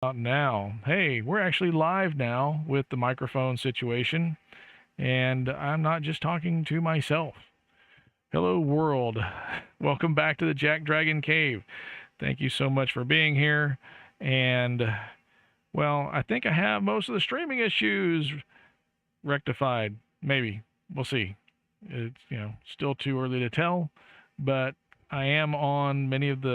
Now. Hey, we're actually live now with the microphone situation, and I'm not just talking to myself. Hello, world. Welcome back to the Jack Dragon Cave. Thank you so much for being here. And, well, I think I have most of the streaming issues rectified. Maybe. We'll see. It's, still too early to tell, but I am on many of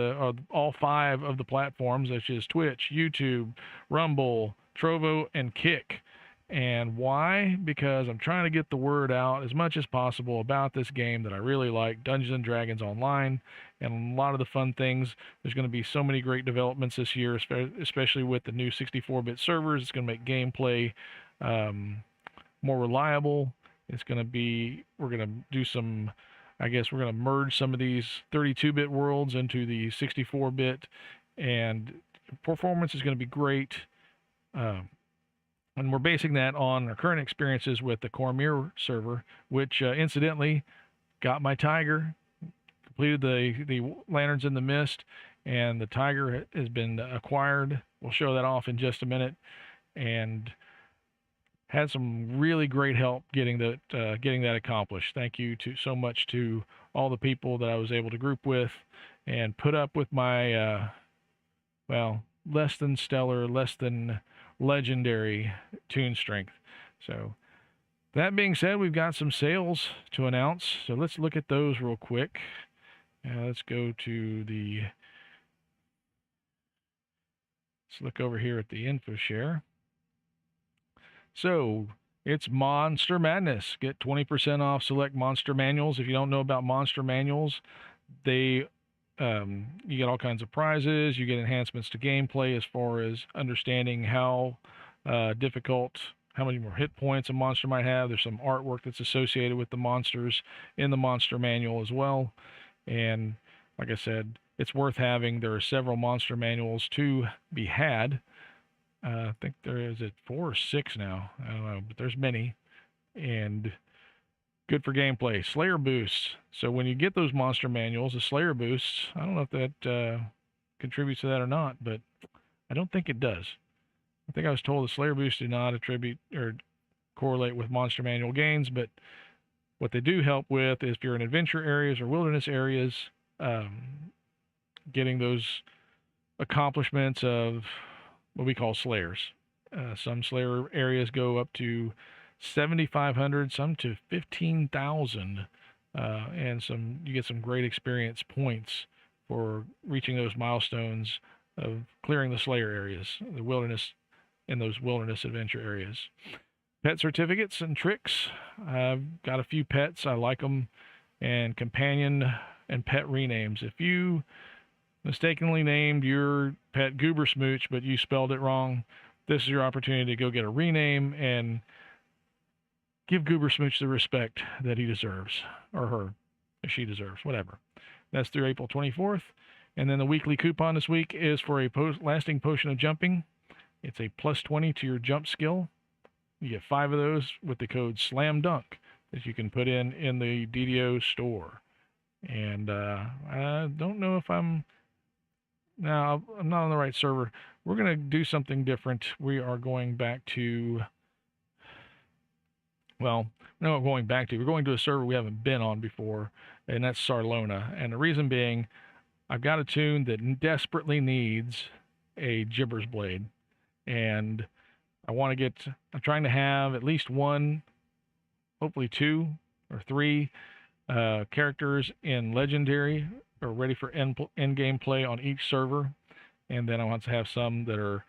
all five of the platforms, such as Twitch, YouTube, Rumble, Trovo, and Kick. And why? Because I'm trying to get the word out as much as possible about this game that I really like, Dungeons and Dragons Online, and a lot of the fun things. There's going to be so many great developments this year, especially with the new 64-bit servers. It's going to make gameplay more reliable. We're going to do some, I guess we're going to merge some of these 32-bit worlds into the 64-bit, and performance is going to be great. And we're basing that on our current experiences with the Cormier server, which incidentally got my Tiger, completed the Lanterns in the Mist, and the Tiger has been acquired. We'll show that off in just a minute, and had some really great help getting that accomplished. Thank you so much to all the people that I was able to group with and put up with my less than stellar, less than legendary tune strength. So that being said, we've got some sales to announce. So let's look at those real quick. Let's look over here at the info share. So it's Monster Madness. Get 20% off select monster manuals. If you don't know about monster manuals, you get all kinds of prizes. You get enhancements to gameplay as far as understanding how many more hit points a monster might have. There's some artwork that's associated with the monsters in the monster manual as well. And like I said, it's worth having. There are several monster manuals to be had. I think there is 4 or 6 now. I don't know, but there's many. And good for gameplay. Slayer boosts. So when you get those monster manuals, the Slayer boosts, I don't know if that contributes to that or not, but I don't think it does. I think I was told the Slayer boosts do not attribute or correlate with monster manual gains, but what they do help with is if you're in adventure areas or wilderness areas, getting those accomplishments of what we call Slayers. Some Slayer areas go up to 7,500, some to 15,000, and you get some great experience points for reaching those milestones of clearing the Slayer areas, the wilderness, in those wilderness adventure areas. Pet certificates and tricks. I've got a few pets. I like them. And companion and pet renames. If you mistakenly named your pet Goober Smooch, but you spelled it wrong, this is your opportunity to go get a rename and give Goober Smooch the respect that he deserves, or her, if she deserves, whatever. That's through April 24th. And then the weekly coupon this week is for a lasting potion of jumping. It's a plus 20 to your jump skill. You get 5 of those with the code SLAMDUNK that you can put in the DDO store. And I don't know if I'm not on the right server. We're going to do something different. We are going back to, we're going to a server we haven't been on before, and that's Sarlona. And the reason being, I've got a tune that desperately needs a Gibber's Blade. And I'm trying to have at least 1, hopefully 2 or 3 characters in Legendary or ready for end-game play on each server. And then I want to have some that are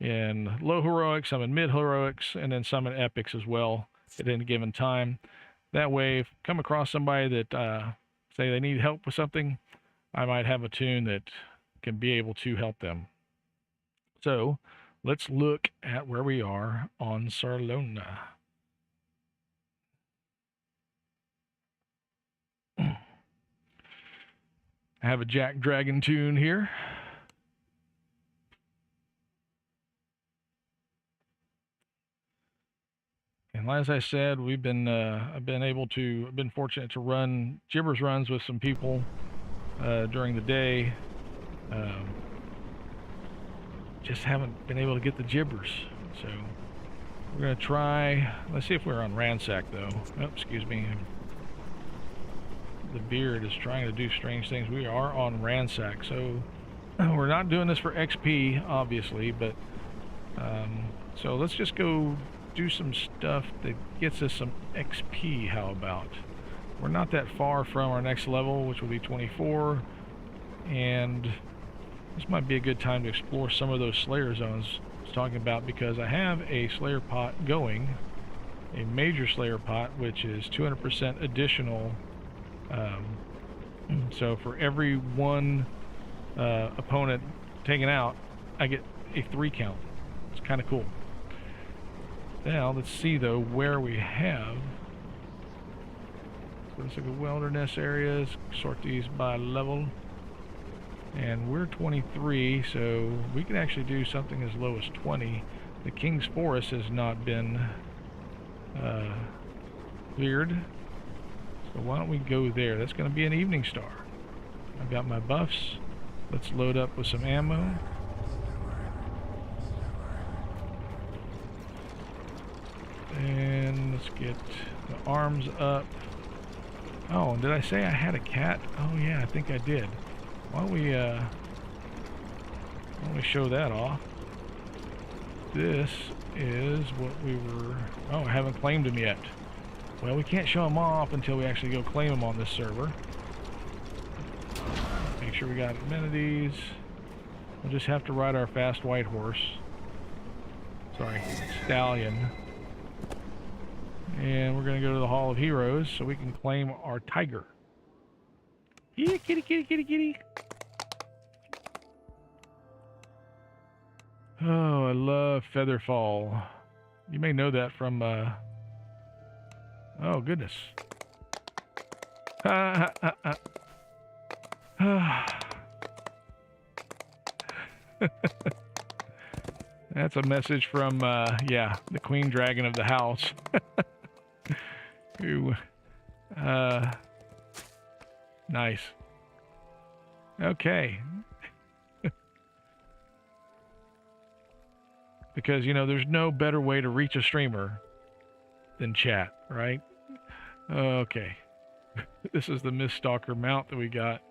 in low heroics, some in mid heroics, and then some in epics as well at any given time. That way, if I come across somebody that say they need help with something, I might have a tune that can be able to help them. So let's look at where we are on Sarlona. I have a Jack Dragon tune here. And as I said, I've been fortunate to run Gibbers runs with some people during the day. just haven't been able to get the gibbers. So we're going to try. Let's see if we're on ransack, though. Oh, excuse me. The beard is trying to do strange things. We are on ransack, so we're not doing this for XP, obviously, but so let's just go do some stuff that gets us some XP. How about? We're not that far from our next level, which will be 24, and this might be a good time to explore some of those Slayer zones I was talking about, because I have a Slayer pot going, a major Slayer pot, which is 200% additional. So for every one opponent taken out, I get a 3 count. It's kind of cool. Now let's see though where we have. So let's look at wilderness areas, sort these by level, and we're 23, so we can actually do something as low as 20. The King's Forest has not been cleared. So why don't we go there? That's going to be an evening star. I've got my buffs. Let's load up with some ammo. And let's get the arms up. Oh, did I say I had a cat? Oh yeah, I think I did. Why don't we show that off? This is what we were... Oh, I haven't claimed him yet. Well, we can't show them off until we actually go claim them on this server. Make sure we got amenities. We'll just have to ride our fast white horse. Sorry, stallion. And we're going to go to the Hall of Heroes so we can claim our tiger. Yeah, kitty, kitty, kitty, kitty. Oh, I love Featherfall. You may know that from... Oh, goodness. That's a message from, yeah, the Queen Dragon of the house. Who, nice. Okay. Because, you know, there's no better way to reach a streamer than chat, right? Okay. This is the Mist Stalker mount that we got.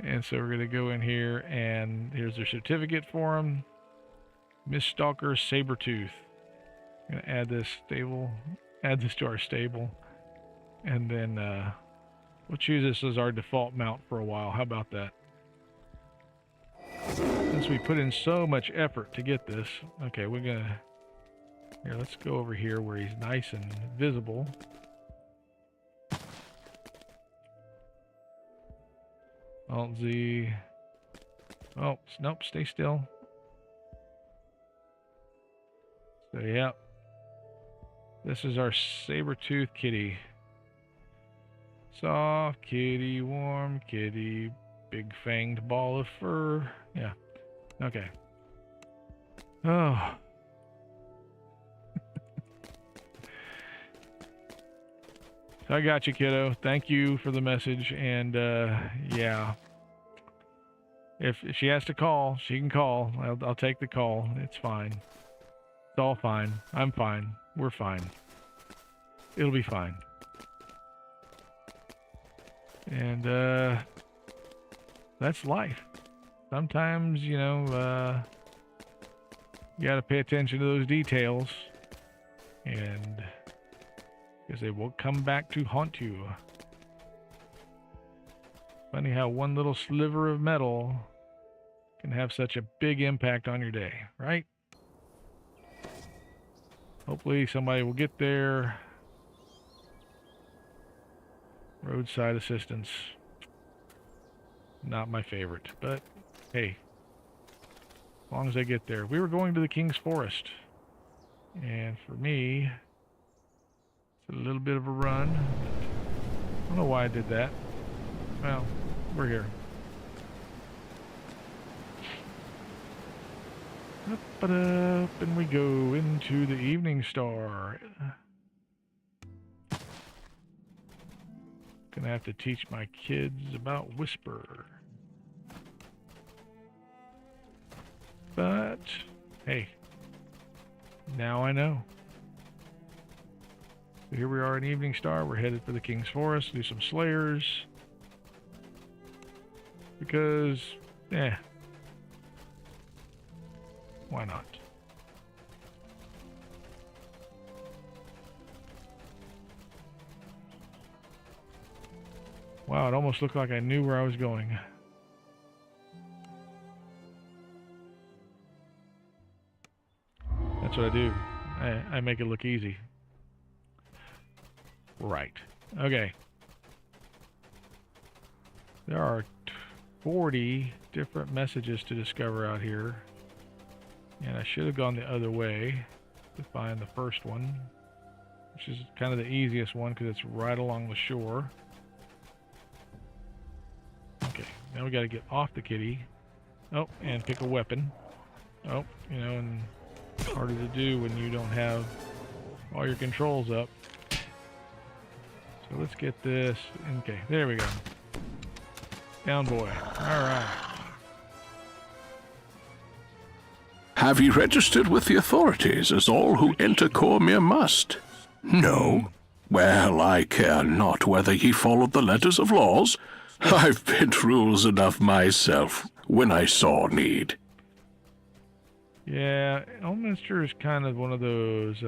And so we're going to go in here, and here's their certificate for them. Mist Stalker Sabertooth. I'm going to add this to our stable. And then we'll choose this as our default mount for a while. How about that? Since we put in so much effort to get this. Okay, we're going to... Here, let's go over here where he's nice and visible. Alt Z. Oh, nope, stay still. So, yeah. This is our saber-tooth kitty. Soft kitty, warm kitty, big fanged ball of fur. Yeah. Okay. Oh. I got you, kiddo. Thank you for the message. And yeah, if she has to call, she can call. I'll take the call. It's fine. It's all fine. I'm fine. We're fine. It'll be fine. And that's life. Sometimes, you know, you got to pay attention to those details, and because they will come back to haunt you. Funny how one little sliver of metal can have such a big impact on your day, right? Hopefully somebody will get there. Roadside assistance. Not my favorite, but hey, as long as I get there. We were going to the King's Forest, and for me, a little bit of a run. I don't know why I did that. Well, we're here. Up and up, and we go into the Evening Star. Gonna have to teach my kids about Whisper. But, hey, now I know. So here we are in Evening Star. We're headed for the King's Forest, do some Slayers. Because, why not? Wow, it almost looked like I knew where I was going. That's what I do. I make it look easy. Right. Okay. There are 40 different messages to discover out here. And I should have gone the other way to find the first one, which is kind of the easiest one because it's right along the shore. Okay, now we got to get off the kitty. Oh, and pick a weapon. Oh, you know, and harder to do when you don't have all your controls up. So let's get this. Okay, there we go. Down boy. Alright. Have you registered with the authorities, as all who enter Cormier must? No? Well, I care not whether ye followed the letters of laws. I've bent rules enough myself, when I saw need. Yeah, Elminster is kind of one of those,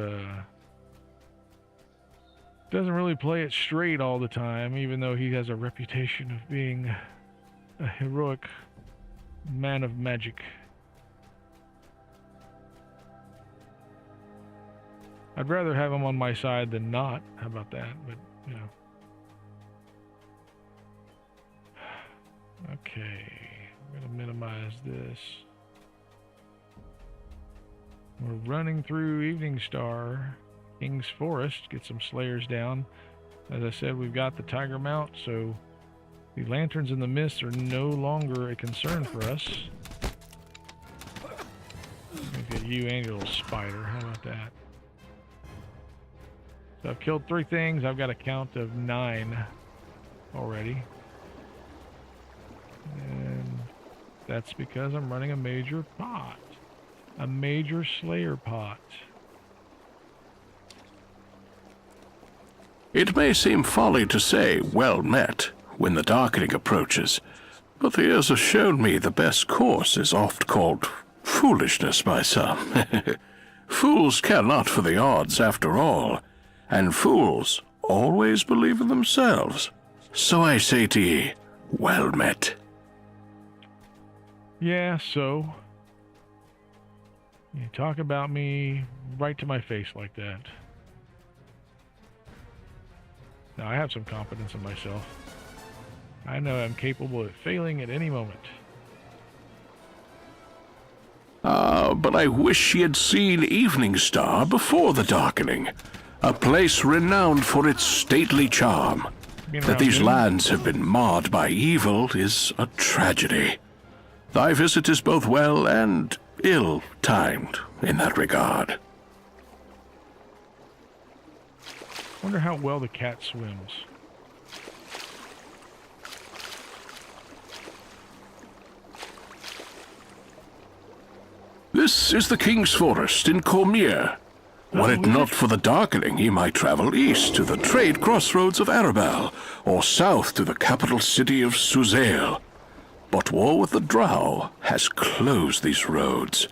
doesn't really play it straight all the time, even though he has a reputation of being a heroic man of magic. I'd rather have him on my side than not. How about that? But, you know. Okay, I'm going to minimize this. We're running through Evening Star, King's Forest, get some Slayers down. As I said, we've got the Tiger Mount, so the lanterns in the mist are no longer a concern for us. Look at you and your little spider. How about that? So I've killed 3 things. I've got a count of 9 already. And that's because I'm running a major pot. A major Slayer pot. It may seem folly to say, well met, when the darkening approaches, but the years have shown me the best course is oft called foolishness by some. Fools care not for the odds after all, and fools always believe in themselves. So I say to ye, well met. Yeah, so you talk about me right to my face like that. Now, I have some confidence in myself. I know I'm capable of failing at any moment. But I wish she had seen Evening Star before the darkening, a place renowned for its stately charm. That these lands have been marred by evil is a tragedy. Thy visit is both well and ill-timed in that regard. Wonder how well the cat swims. This is the King's Forest in Cormier. Were it not for the darkening, ye might travel east to the trade crossroads of Arabelle, or south to the capital city of Suzail. But war with the Drow has closed these roads.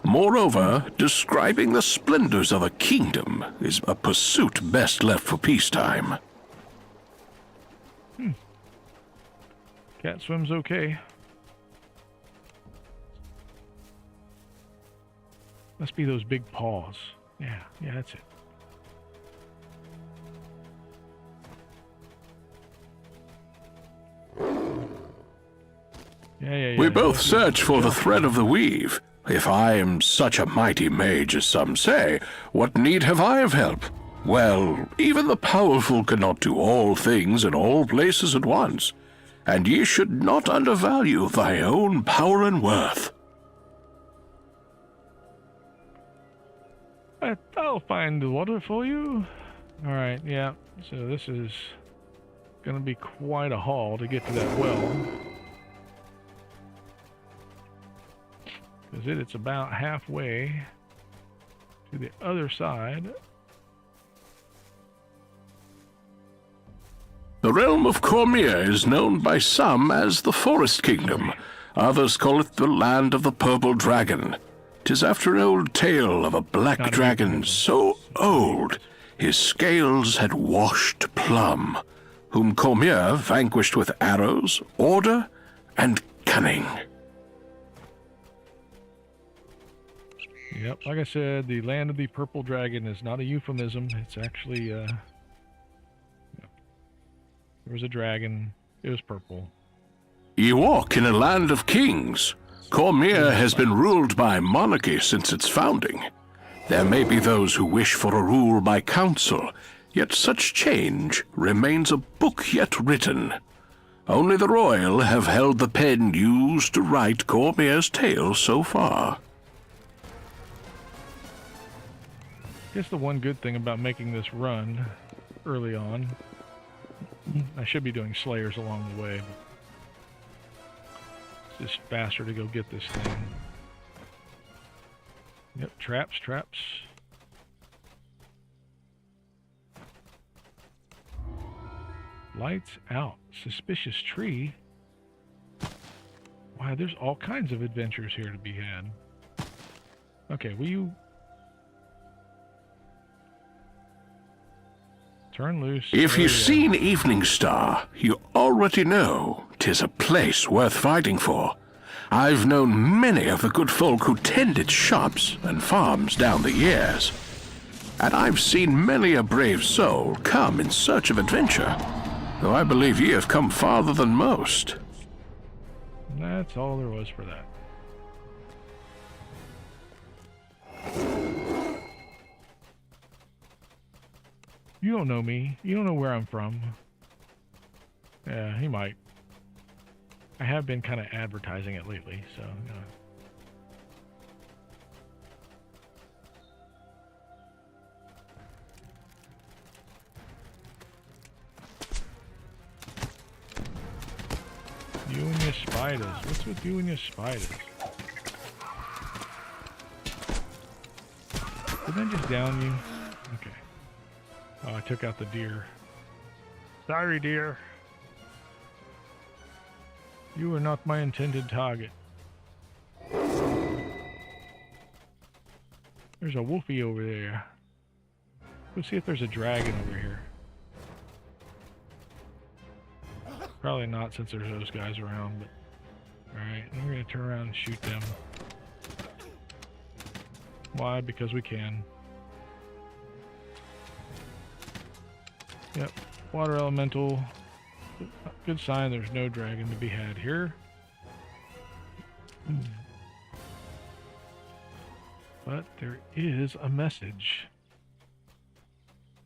Moreover, describing the splendors of a kingdom is a pursuit best left for peacetime. Cat swims okay. Must be those big paws. Yeah, that's it. Yeah. We both search for the thread of the weave. If I am such a mighty mage as some say, what need have I of help? Well, even the powerful cannot do all things in all places at once, and ye should not undervalue thy own power and worth. I'll find the water for you. Alright, yeah. So this is going to be quite a haul to get to that well. Because it's about halfway to the other side. The realm of Cormier is known by some as the Forest Kingdom. Others call it the Land of the Purple Dragon. 'Tis after an old tale of a black dragon so old his scales had washed plum, whom Cormier vanquished with arrows, order, and cunning. Yep, like I said, the Land of the Purple Dragon is not a euphemism. It's actually, there was a dragon. It was purple. Ye walk in a land of kings. Cormier has been ruled by monarchy since its founding. There may be those who wish for a rule by council, yet such change remains a book yet written. Only the royal have held the pen used to write Cormier's tale so far. I guess the one good thing about making this run early on, I should be doing slayers along the way, but it's just faster to go get this thing. Yep, traps, traps. Lights out. Suspicious tree. Wow, there's all kinds of adventures here to be had. Okay, will you turn loose? If you've seen Evening Star, you already know 'tis a place worth fighting for. I've known many of the good folk who tended shops and farms down the years. And I've seen many a brave soul come in search of adventure, though I believe ye have come farther than most. That's all there was for that. You don't know me. You don't know where I'm from. Yeah, he might. I have been kind of advertising it lately, so, you know. You and your spiders. What's with you and your spiders? Did I just down you? Okay. Oh, I took out the deer. Sorry, deer. You are not my intended target. There's a wolfie over there. Let's see if there's a dragon over here. Probably not, since there's those guys around, but... Alright, we're gonna turn around and shoot them. Why? Because we can. Yep, water elemental. Good sign there's no dragon to be had here. But there is a message.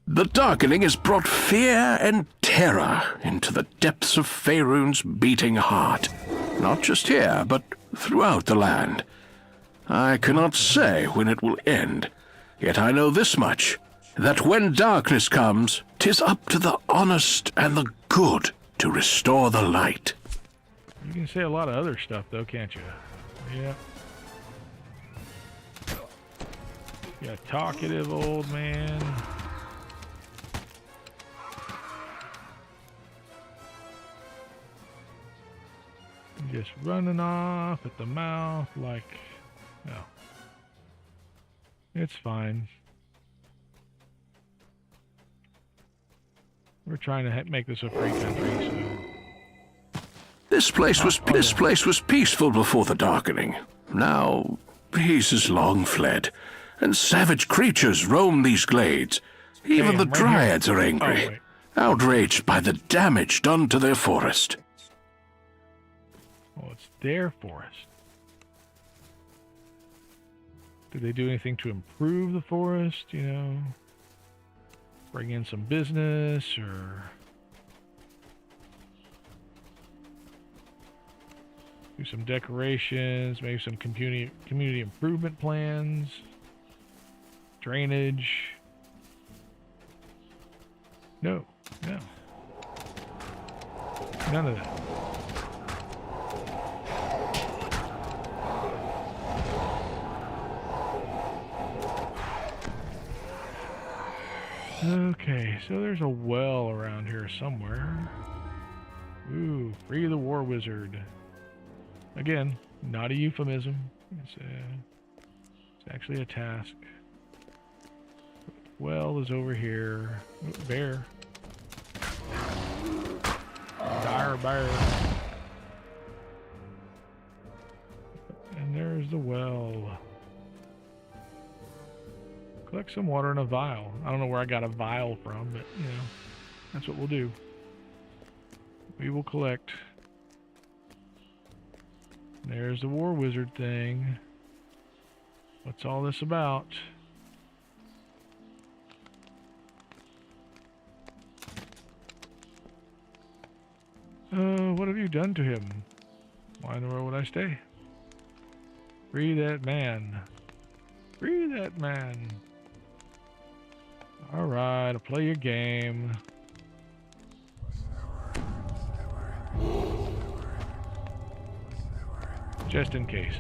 The darkening has brought fear and terror into the depths of Faerun's beating heart. Not just here, but throughout the land. I cannot say when it will end, yet I know this much, that when darkness comes, 'tis up to the honest and the good to restore the light. You can say a lot of other stuff, though, can't you? Yeah. You talkative old man. Just running off at the mouth like, no. It's fine. We're trying to make this a free country, so... This place was peaceful before the darkening. Now, peace is long fled, and savage creatures roam these glades. Even the dryads are angry, outraged by the damage done to their forest. Well, it's their forest. Did they do anything to improve the forest, you know? Bring in some business, or... do some decorations, maybe some community improvement plans, drainage. No, no. None of that. Okay, so there's a well around here somewhere. Ooh, free the war wizard. Again, not a euphemism. It's actually a task. Well is over here. Ooh, bear. Dire bear. And there's the well. Collect some water in a vial. I don't know where I got a vial from, but, you know, that's what we'll do. We will collect. There's the war wizard thing. What's all this about? What have you done to him? Why in the world would I stay? Free that man. Free that man. Alright, I'll play your game. Just in case.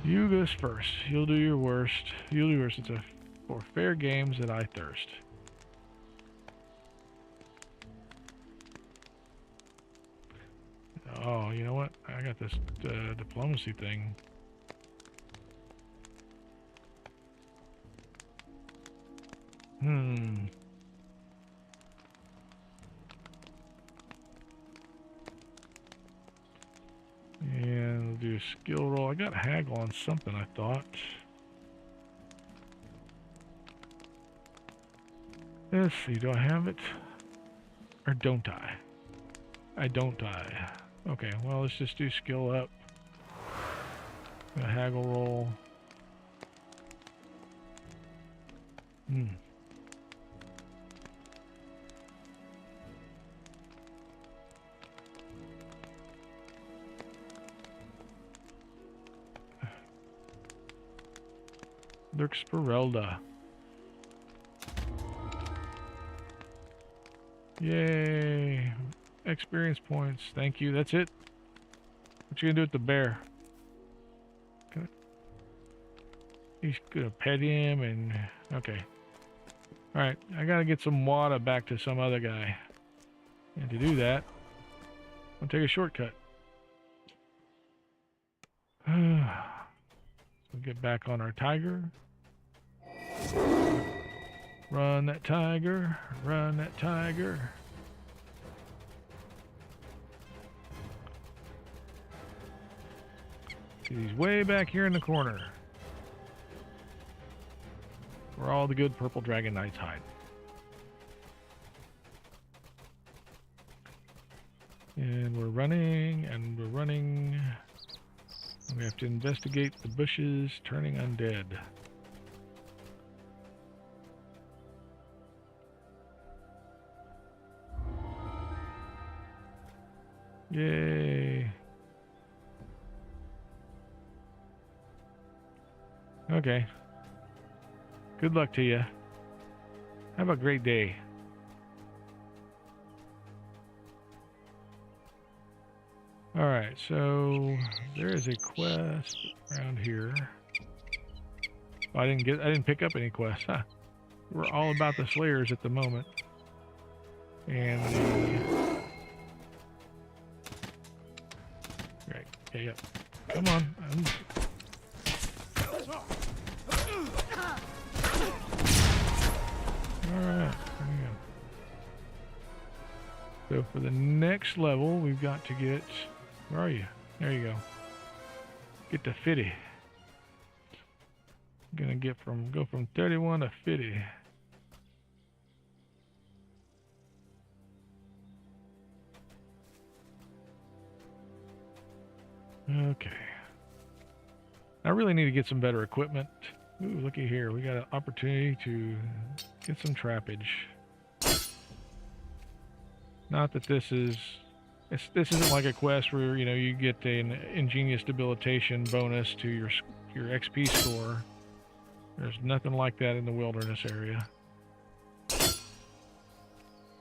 You goes first. You'll do your worst. You'll do yours. It's for fair games that I thirst. Oh, you know what? I got this diplomacy thing. And we'll do a skill roll. I got haggle on something, I thought. Let's see, do I have it? Or don't I? I don't I. Okay, well, let's just do skill up. A haggle roll. Lurksperelda. Yay. Experience points. Thank you. That's it. What you gonna do with the bear? He's gonna pet him and... Okay. Alright. I gotta get some water back to some other guy. And to do that, I'll take a shortcut. So get back on our tiger. Run that tiger. Run that tiger. He's way back here in the corner, where all the good purple dragon knights hide. And we're running, and we're running. We have to investigate the bushes turning undead. Yay. Okay. Good luck to you. Have a great day. Alright, so there is a quest around here. Oh, I didn't pick up any quests, huh? We're all about the slayers at the moment. And the... Right, okay, yep. Come on. Alright, there we go. So for the next level, we've got to get... Where are you? There you go. Get to 50. Gonna go from 31 to 50. Okay. I really need to get some better equipment. Ooh, looky here. We got an opportunity to get some trappage. Not that this isn't like a quest where, you know, you get an ingenious debilitation bonus to your XP score. There's nothing like that in the wilderness area.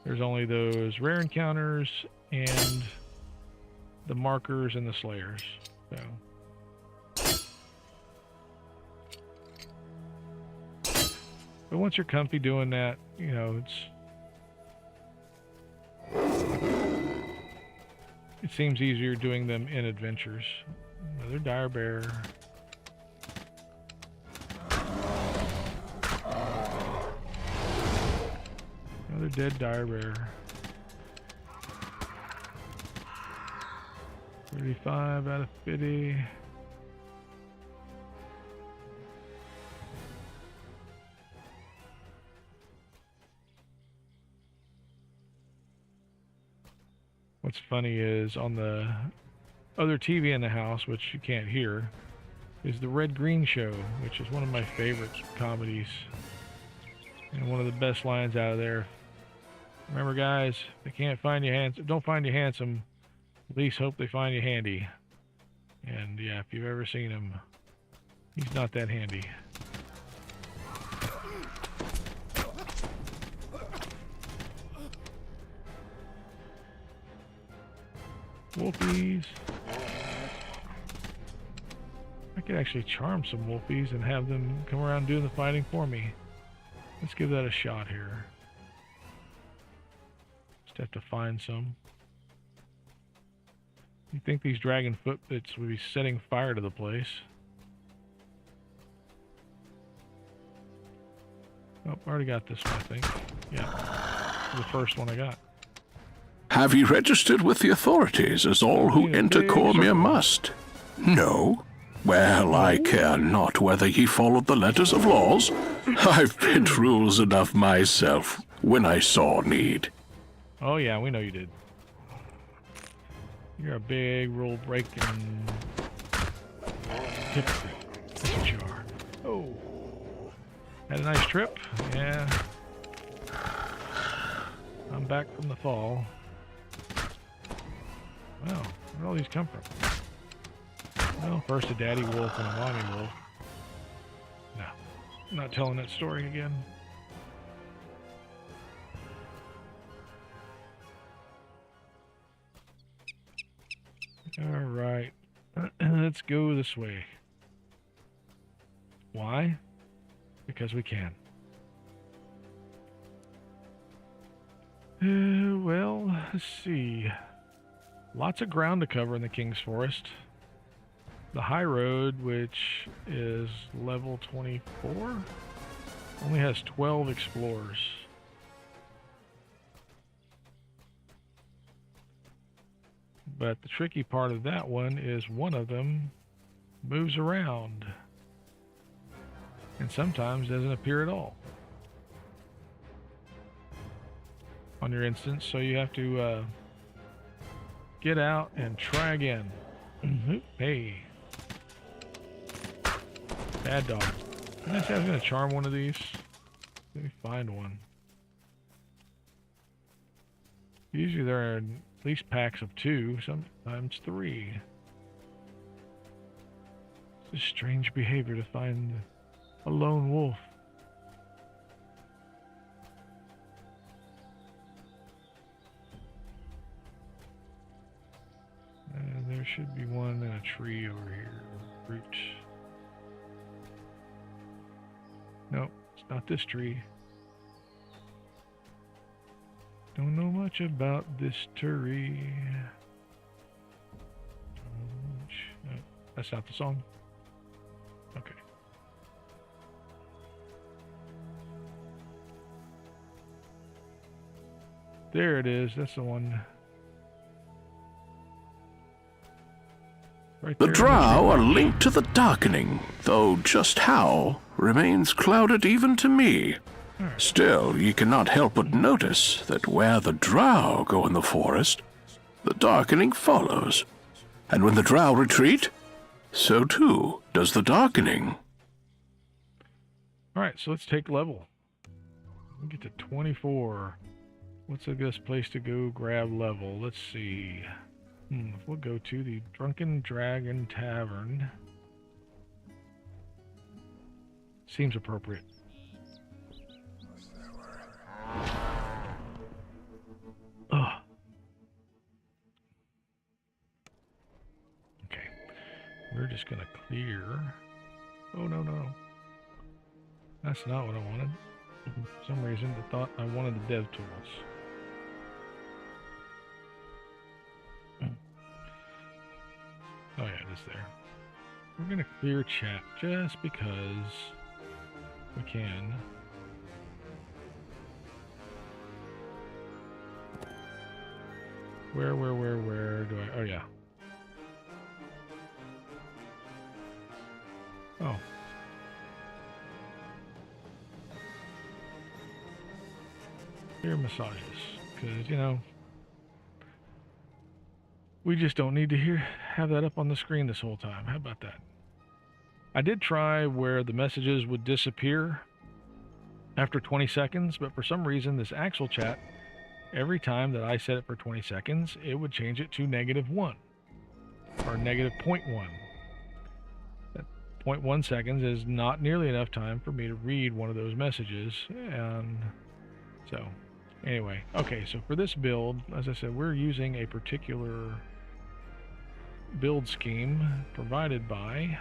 There's only those rare encounters and the markers and the slayers. So But once you're comfy doing that, you know, it seems easier doing them in adventures. Another dire bear. Another dead dire bear. 35 out of 50. What's funny is on the other TV in the house, which you can't hear, is the Red Green Show, which is one of my favorite comedies. And one of the best lines out of there. Remember, guys, if they can't find you handsome, don't find you handsome. At least hope they find you handy. And yeah, if you've ever seen him, he's not that handy. Wolfies. I could actually charm some wolfies and have them come around doing the fighting for me. Let's give that a shot here. Just have to find some. You think these dragon footprints would be setting fire to the place? Oh, I already got this one, I think. Yeah, the first one I got. Have you registered with the authorities, as all who enter Cormier must? No? Well, I care not whether ye followed the letters of laws. I've bent rules enough myself when I saw need. Oh yeah, we know you did. You're a big rule breaking hypocrite. That's what you are. Oh. Had a nice trip? Yeah. I'm back from the fall. Wow, where'd all these come from? Well, first a daddy wolf and a mommy wolf. No, I'm not telling that story again. Alright, let's go this way. Why? Because we can. Well, let's see. Lots of ground to cover in the King's Forest. The high road, which is level 24, only has 12 explorers. But the tricky part of that one is one of them moves around and sometimes doesn't appear at all on your instance, so you have to get out and try again. Hey. Bad dog. Didn't I say I was going to charm one of these? Let me find one. Usually there are at least packs of 2, sometimes 3. It's a strange behavior to find a lone wolf. There should be one in a tree over here. Root. Nope, it's not this tree. Don't know much about this tree. No, that's not the song. Okay. There it is. That's the one. Right The there. drow are linked to the darkening, though just how remains clouded even to me. Still, ye cannot help but notice that where the drow go in the forest, the darkening follows. And when the drow retreat, so too does the darkening. Alright, so let's take level. We get to 24. What's the best place to go grab level? Let's see. We'll go to the Drunken Dragon Tavern. Seems appropriate. Ugh. Okay. We're just gonna clear. Oh, no. That's not what I wanted. For some reason, I thought I wanted the dev tools. Oh yeah, it is there. We're gonna clear chat just because we can. Where do I? Oh yeah. Oh. Ear massages, because you know we just don't need to have that up on the screen this whole time. How about that? I did try where the messages would disappear after 20 seconds, but for some reason this actual chat, every time that I set it for 20 seconds, it would change it to -1 or -0.1. That 0.1 seconds is not nearly enough time for me to read one of those messages, and so anyway, okay, so for this build, as I said, we're using a particular build scheme provided by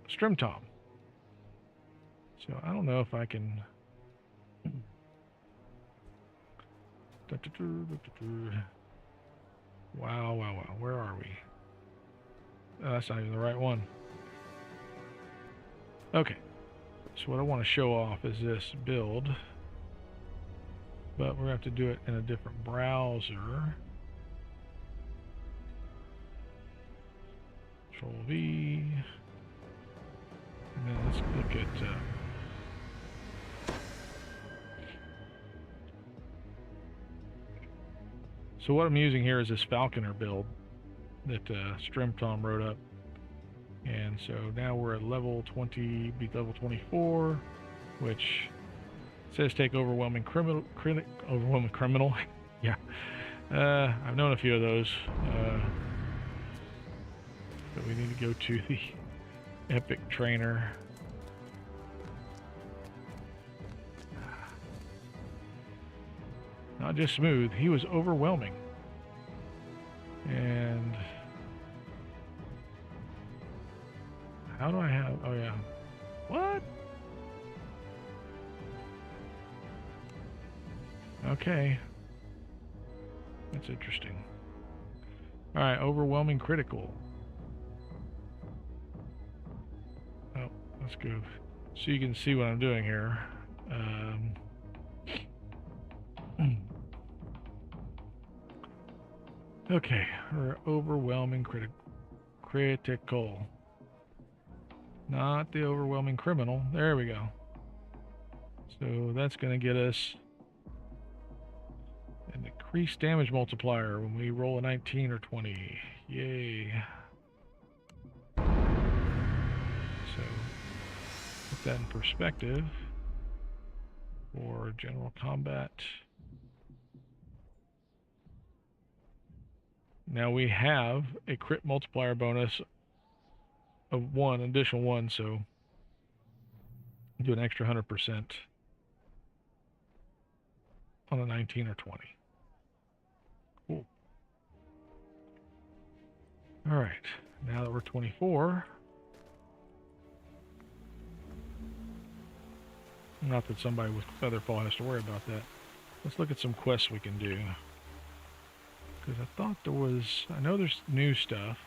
StrimTom. So I don't know if I can. Wow, where are we? Oh, that's not even the right one. Okay, so what I want to show off is this build, but we're going to have to do it in a different browser. Control V, and then let's look at so what I'm using here is this Falconer build that StrimTom wrote up, and so now we're at level 20, be level 24, which says take overwhelming criminal. Yeah, I've known a few of those. But we need to go to the epic trainer. Not just smooth, he was overwhelming. And how do I have, oh yeah. What? Okay. That's interesting. Alright, overwhelming critical. Oh, let's go. So you can see what I'm doing here. Okay, we're overwhelming critical. Not the overwhelming criminal. There we go. So that's going to get us an increased damage multiplier when we roll a 19 or 20. Yay. So, put that in perspective for general combat. Now we have a crit multiplier bonus of 1, additional 1, so do an extra 100% on a 19 or 20. Cool. All right, now that we're 24, not that somebody with Featherfall has to worry about that. Let's look at some quests we can do. Because I thought there was, I know there's new stuff.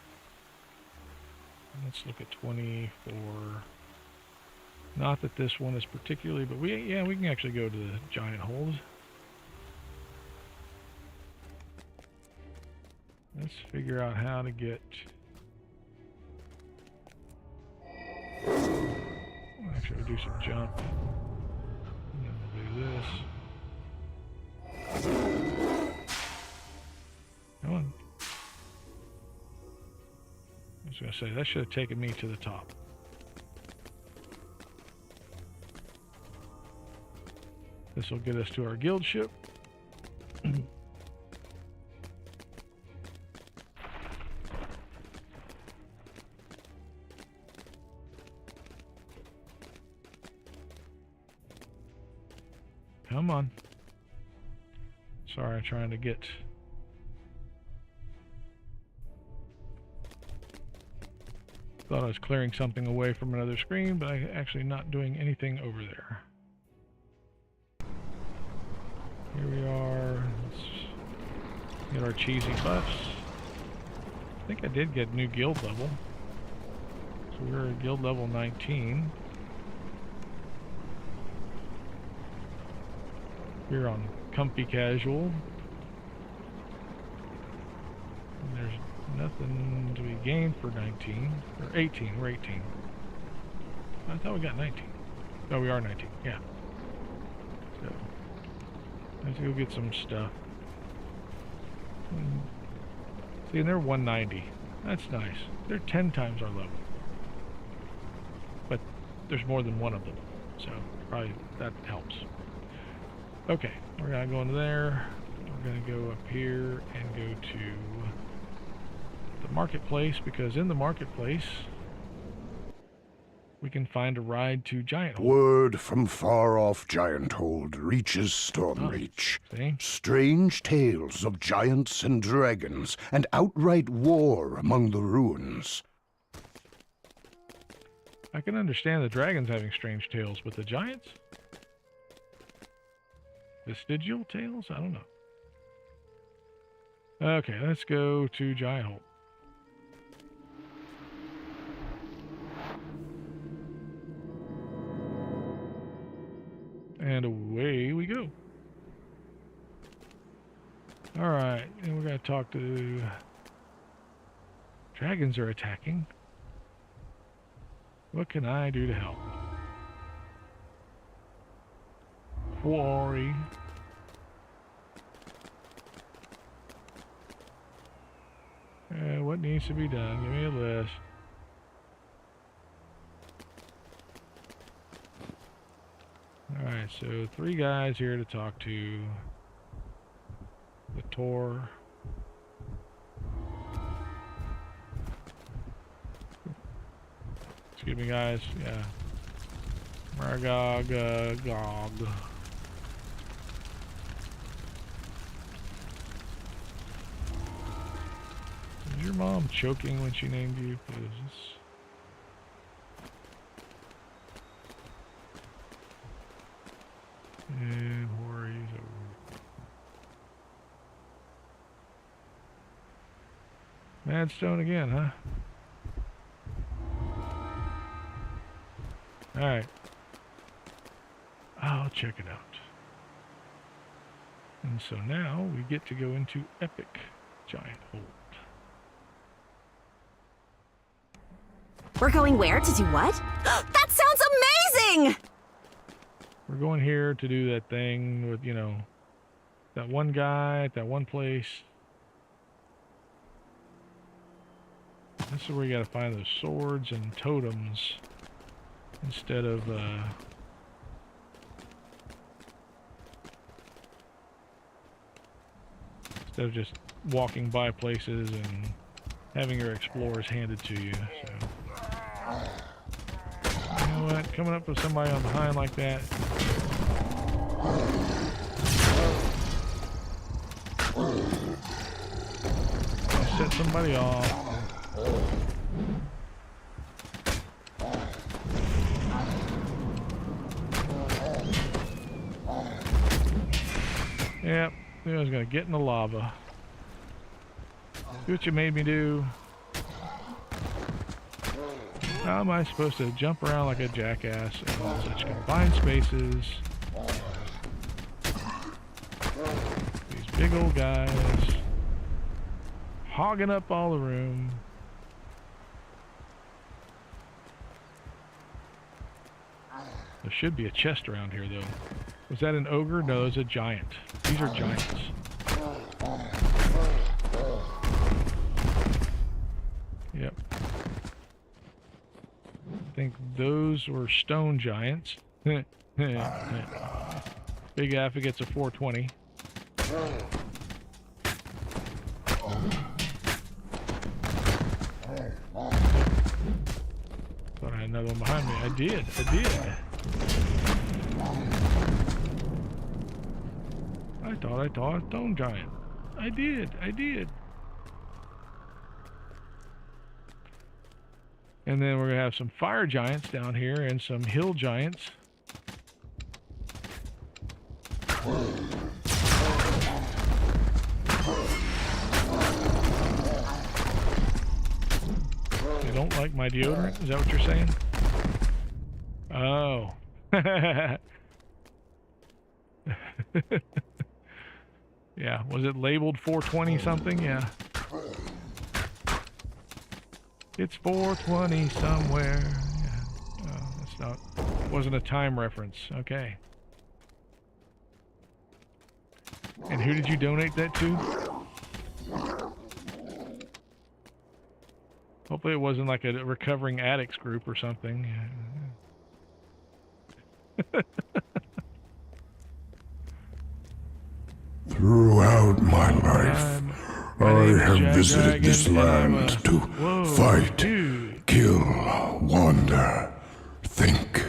Let's look at 24. Not that this one is particularly, but we can actually go to the giant hold. Let's figure out how to get. Actually, do some jump. And then we'll do this. Come on. I was going to say, that should have taken me to the top. This will get us to our guild ship. Come on. Sorry, I'm trying to get... Thought I was clearing something away from another screen, but I'm actually not doing anything over there. Here we are. Let's get our cheesy buffs. I think I did get new guild level. So we're at guild level 19. We're on comfy casual. And there's nothing to be gained for 19. Or 18. We're 18. I thought we got 19. Oh, we are 19. Yeah. So, let's go get some stuff. See, and they're 190. That's nice. They're 10 times our level. But there's more than one of them. So, probably that helps. Okay, we're going to go into there. We're going to go up here and go to the marketplace, because in the marketplace we can find a ride to Giant Hold. Word from far-off Giant Hold reaches Stormreach. See? Strange tales of giants and dragons, and outright war among the ruins. I can understand the dragons having strange tales, but the giants? Vestigial tales? I don't know. Okay, let's go to Giant Hold. And away we go. Alright, and we're going to talk to... Dragons are attacking. What can I do to help? Quarry. What needs to be done? Give me a list. Alright, so 3 guys here to talk to. The Tor. Excuse me, guys. Yeah. Margog, Gog. Is your mom choking when she named you? 'Cause it's... And Hori's over. Madstone again, huh? Alright. I'll check it out. And so now we get to go into Epic Giant Hold. We're going where to do what? That sounds amazing! We're going here to do that thing with, you know, that one guy at that one place. This is where you gotta find those swords and totems instead of, just walking by places and having your explorers handed to you. So, you know what? Coming up with somebody on behind like that. I'll set somebody off. Yep, I was gonna get in the lava. See what you made me do. How am I supposed to jump around like a jackass in such confined spaces? These big old guys hogging up all the room. There should be a chest around here, though. Was that an ogre? No, it's a giant. These are giants. Yep. I think those were stone giants. Big Affa gets a 420. Thought I had another one behind me. I did. I thought I saw a stone giant. I did. And then we're going to have some fire giants down here and some hill giants. They don't like my deodorant? Is that what you're saying? Oh. Yeah, was it labeled 420 something? Yeah. It's 420 somewhere. Yeah. Oh, that's not, wasn't a time reference. Okay. And who did you donate that to? Hopefully it wasn't like a recovering addicts group or something. Throughout my life, I have visited this land to fight, kill, wander, think.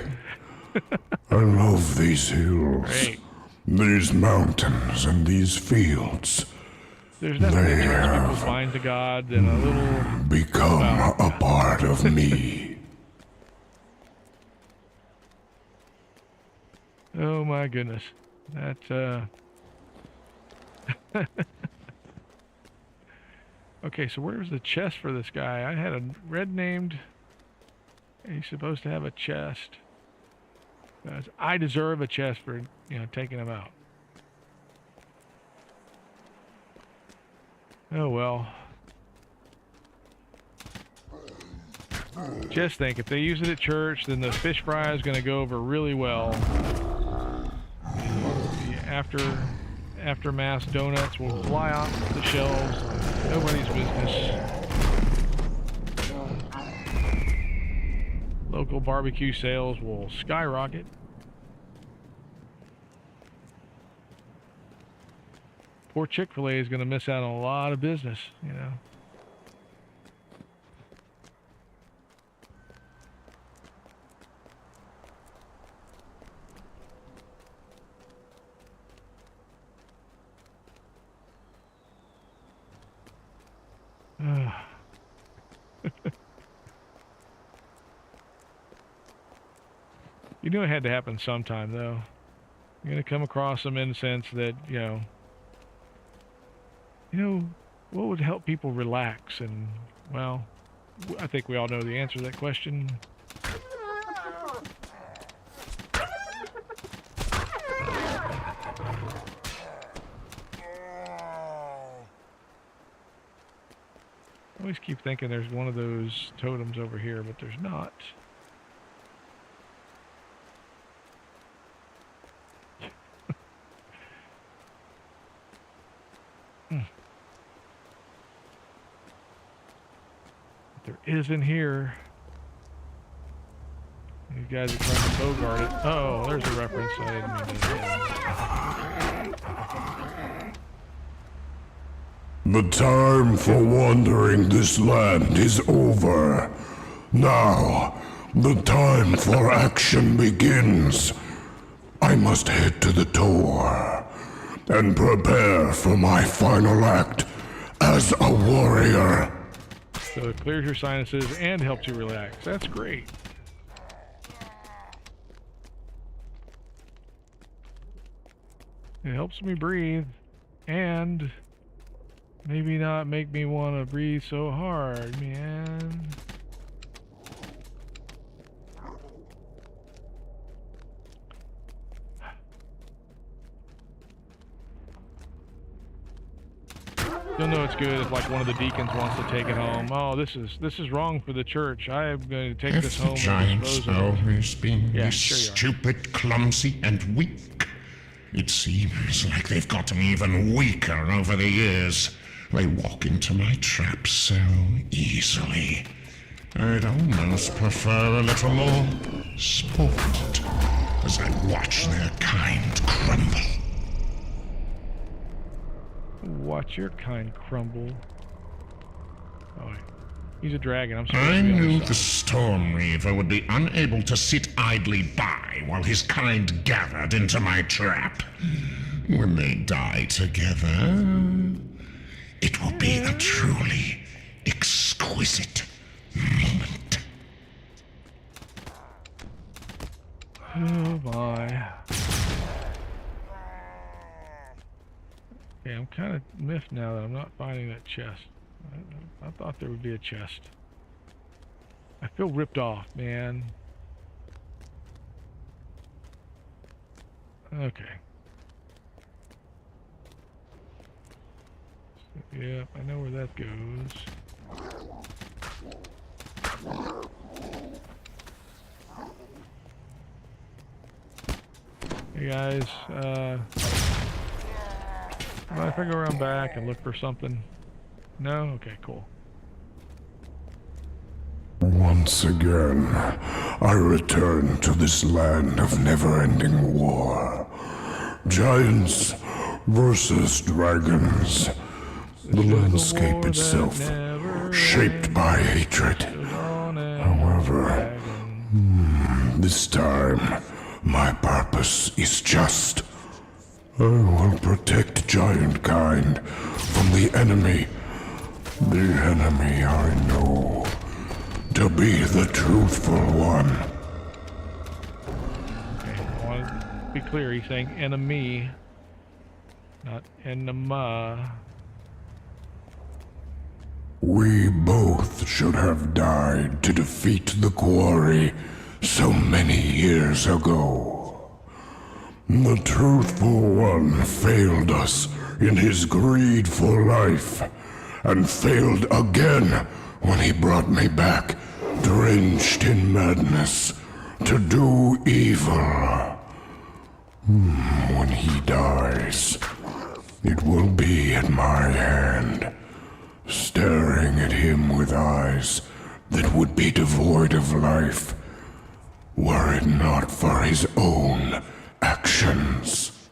I love these hills, Great. these mountains, and these fields. There's definitely a chance people find the God and a little... Become a part of me. Oh my goodness. That, Okay, so where's the chest for this guy? I had a red named... He's supposed to have a chest. I deserve a chest for, you know, taking him out. Oh well. Just think, if they use it at church, then the fish fry is going to go over really well. The after mass donuts will fly off the shelves like nobody's business. Local barbecue sales will skyrocket. Poor Chick-fil-A is going to miss out on a lot of business, you know. You knew it had to happen sometime, though. You're going to come across some incense that, you know, what would help people relax? And, well, I think we all know the answer to that question. I always keep thinking there's one of those totems over here, but there's not. There is in here. These guys are trying to bogart it. Oh, there's a reference. I didn't mean to. The time for wandering this land is over. Now, the time for action begins. I must head to the door and prepare for my final act as a warrior. So it clears your sinuses and helps you relax. That's great. It helps me breathe and maybe not make me want to breathe so hard, man. You'll know it's good if like one of the deacons wants to take it home. Oh, this is wrong for the church. I am going to take this home. Have the giants always been this sure you are. stupid, clumsy, and weak? It seems like they've gotten even weaker over the years. They walk into my traps so easily. I'd almost prefer a little more sport as I watch their kind crumble. Watch your kind crumble. Oh, wait. He's a dragon. I'm sorry. I knew the Storm Reaver would be unable to sit idly by while his kind gathered into my trap. When they die together, it will be a truly exquisite moment. Oh my. Okay, I'm kind of miffed now that I'm not finding that chest. I thought there would be a chest. I feel ripped off, man. Okay. Yep, I know where that goes. Hey guys, if I go around back and look for something? No? Okay, cool. Once again, I return to this land of never-ending war. Giants versus dragons. The landscape itself, shaped by hatred. However, this time, my purpose is just. I will protect giant kind from the enemy. The enemy I know to be the truthful one. Okay, I want to be clear, he's saying enemy, not enema. We both should have died to defeat the quarry so many years ago. The truthful one failed us in his greed for life, and failed again when he brought me back, drenched in madness, to do evil. When he dies, it will be at my hand, staring at him with eyes that would be devoid of life, were it not for his own actions.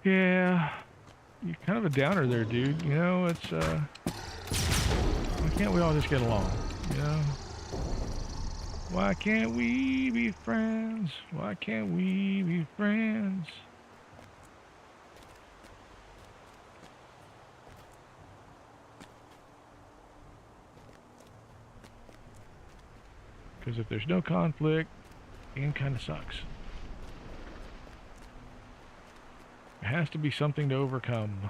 Yeah, you're kind of a downer there, dude. You know, it's, why can't we all just get along, you know? Why can't we be friends? Why can't we be friends? Because if there's no conflict, the game kind of sucks. There has to be something to overcome.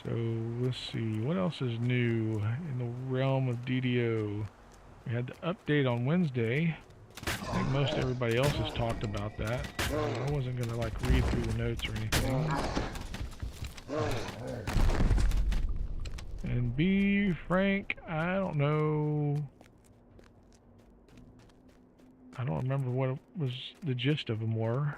So let's see, what else is new in the realm of DDO? We had the update on Wednesday. I think most everybody else has talked about that. I wasn't gonna like read through the notes or anything. And be frank, I don't know. I don't remember what it was the gist of them were.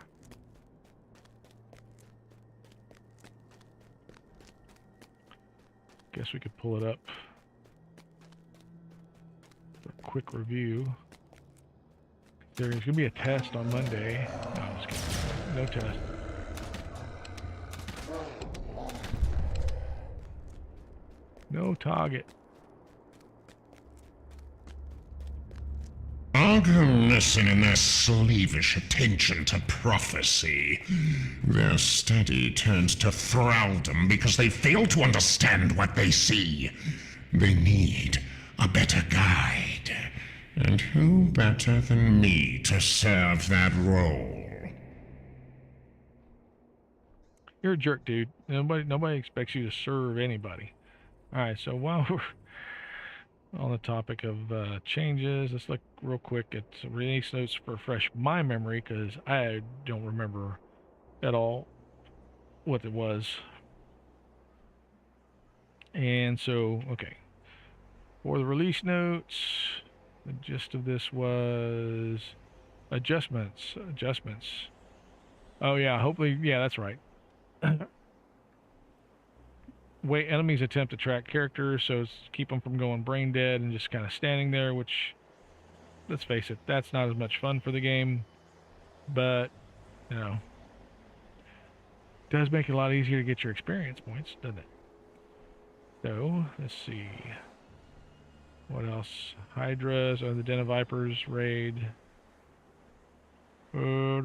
Guess we could pull it up for a quick review. There's going to be a test on Monday. No, I'm just kidding. No test. No target. Argumness in their slavish attention to prophecy. Their study turns to thraldom because they fail to understand what they see. They need a better guide. And who better than me to serve that role? You're a jerk, dude. Nobody expects you to serve anybody. Alright, so while we're on the topic of changes, let's look real quick at release notes to refresh my memory, because I don't remember at all what it was. And so, okay. For the release notes, the gist of this was adjustments. Oh yeah, hopefully, yeah, that's right. Way enemies attempt to track characters, so it's keep them from going brain dead and just kind of standing there, which, let's face it, that's not as much fun for the game, but, you know, does make it a lot easier to get your experience points, doesn't it? So, let's see. What else? Hydras, or the Den of Vipers raid. So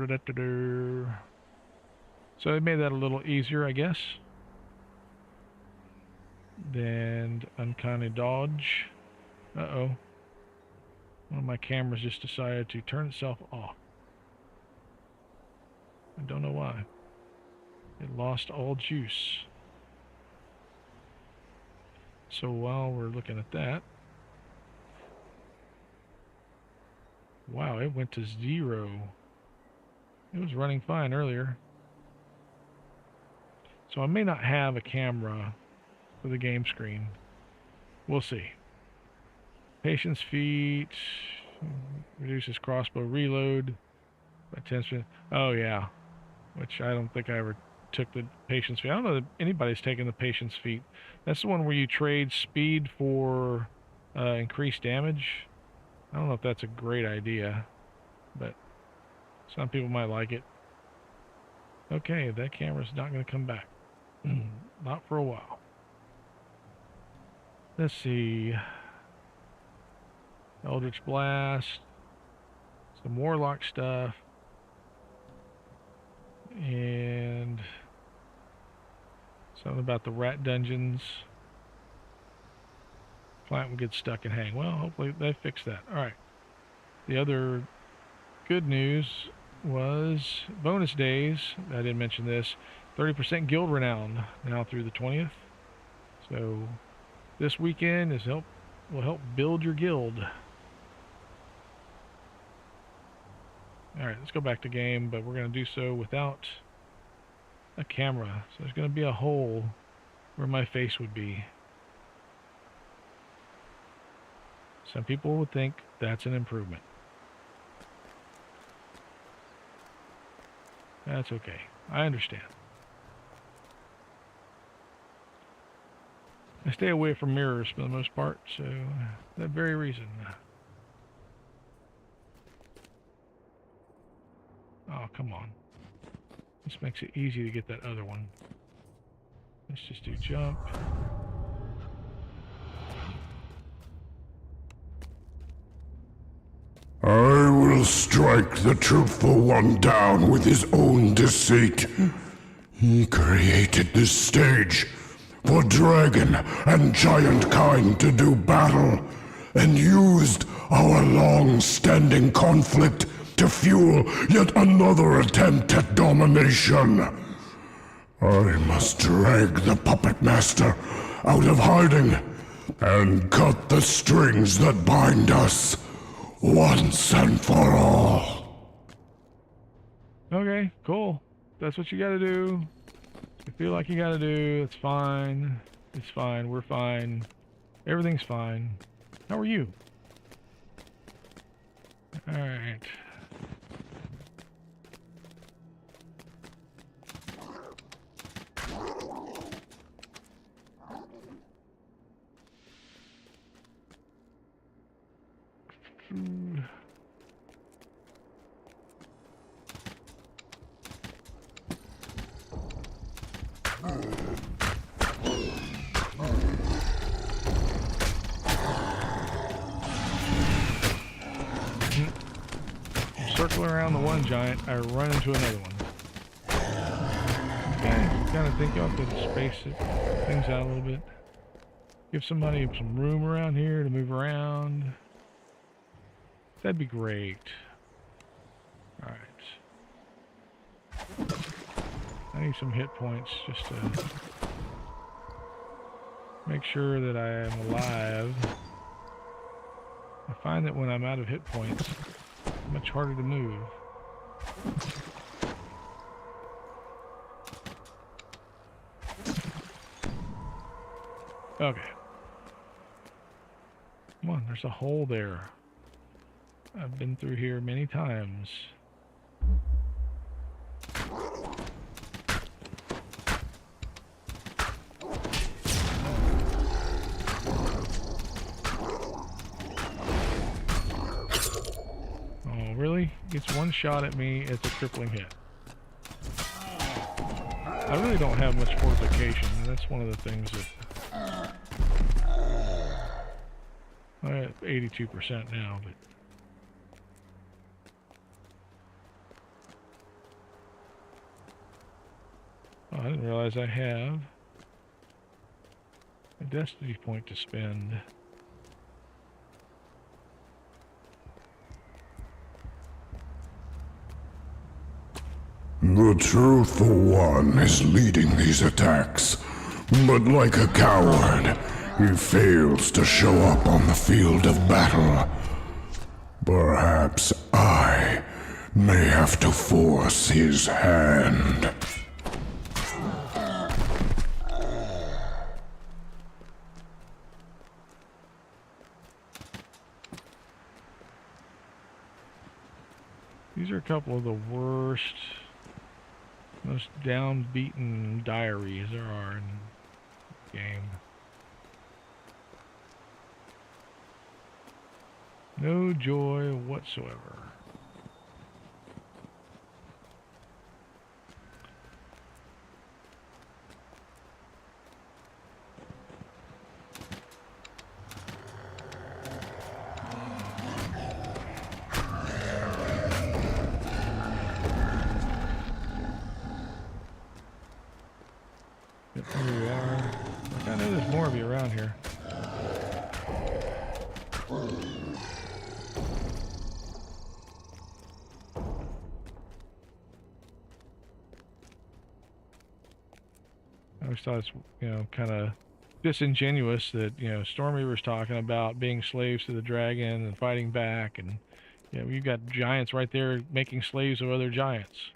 they made that a little easier, I guess. Then uncanny dodge. Uh-oh. One of my cameras just decided to turn itself off. I don't know why. It lost all juice. So while we're looking at that, wow, it went to 0. It was running fine earlier. So I may not have a camera for the game screen. We'll see. Patience feet reduces crossbow reload by 10%. Oh yeah, which I don't think I ever took the patience feat. I don't know that anybody's taken the patience feat. That's the one where you trade speed for increased damage. I don't know if that's a great idea, but some people might like it. Okay, that camera's not going to come back. Not for a while. Let's see. Eldritch Blast. Some Warlock stuff. And something about the rat dungeons. Client will get stuck and hang. Well, hopefully they fix that. Alright. The other good news was bonus days. I didn't mention this. 30% guild renown now through the 20th. So this weekend will help build your guild. Alright, let's go back to game, but we're going to do so without a camera. So there's going to be a hole where my face would be. Some people would think that's an improvement. That's okay. I understand. I stay away from mirrors for the most part, so that very reason. Oh, come on. This makes it easy to get that other one. Let's just do jump. I will strike the truthful one down with his own deceit. He created this stage for dragon and giant kind to do battle, and used our long-standing conflict to fuel yet another attempt at domination. I must drag the puppet master out of hiding and cut the strings that bind us once and for all. Okay, cool. That's what you gotta do. You feel like you gotta do, it's fine. It's fine, we're fine. Everything's fine. How are you? Alright. Food. Circling around the one giant, I run into another one. Okay, kind of think y'all could space things out a little bit. Give somebody some room around here to move around. That'd be great. Alright. I need some hit points just to make sure that I am alive. I find that when I'm out of hit points, it's much harder to move. Okay. Come on, there's a hole there. I've been through here many times. Oh, really? Gets one shot at me, it's a crippling hit. I really don't have much fortification. That's one of the things that... I'm at 82% now, but... Oh, I didn't realize I have a destiny point to spend. The Truthful One is leading these attacks, but like a coward, he fails to show up on the field of battle. Perhaps I may have to force his hand. These are a couple of the worst, most downbeaten diaries there are in the game. No joy whatsoever. Yep, here we are. Like, I know there's more of you around here. I always thought it's, you know, kind of disingenuous that, you know, Stormreaver's talking about being slaves to the dragon and fighting back, and, you know, you've got giants right there making slaves of other giants.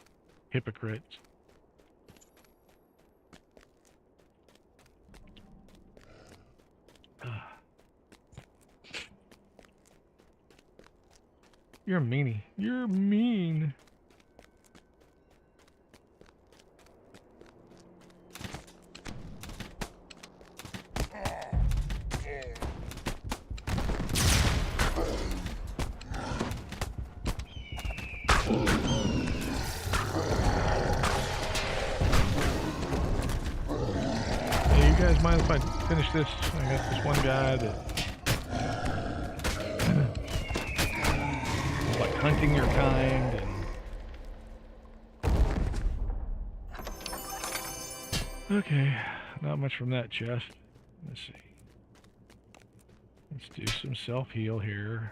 Hypocrites. You're a meanie. You're mean. Hey, you guys mind if I finish this? I got this one guy that like hunting your kind, and okay, not much from that chest. Let's see. Let's do some self-heal here.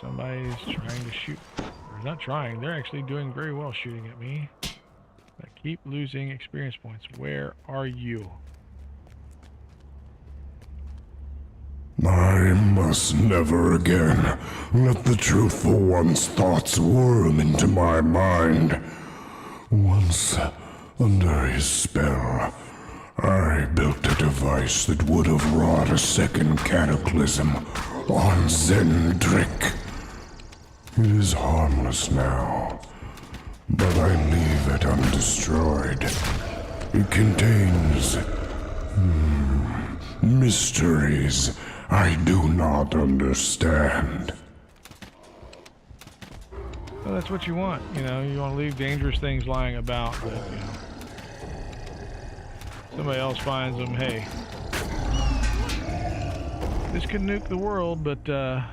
Somebody's trying to shoot, or not trying, they're actually doing very well shooting at me. I keep losing experience points. Where are you? I must never again let the Truthful One's thoughts worm into my mind. Once under his spell, I built a device that would have wrought a second cataclysm on Zendrick. It is harmless now, but I leave it undestroyed. It contains mysteries I do not understand. Well, that's what you want, you know. You want to leave dangerous things lying about, but, you know, somebody else finds them. Hey, this could nuke the world, but I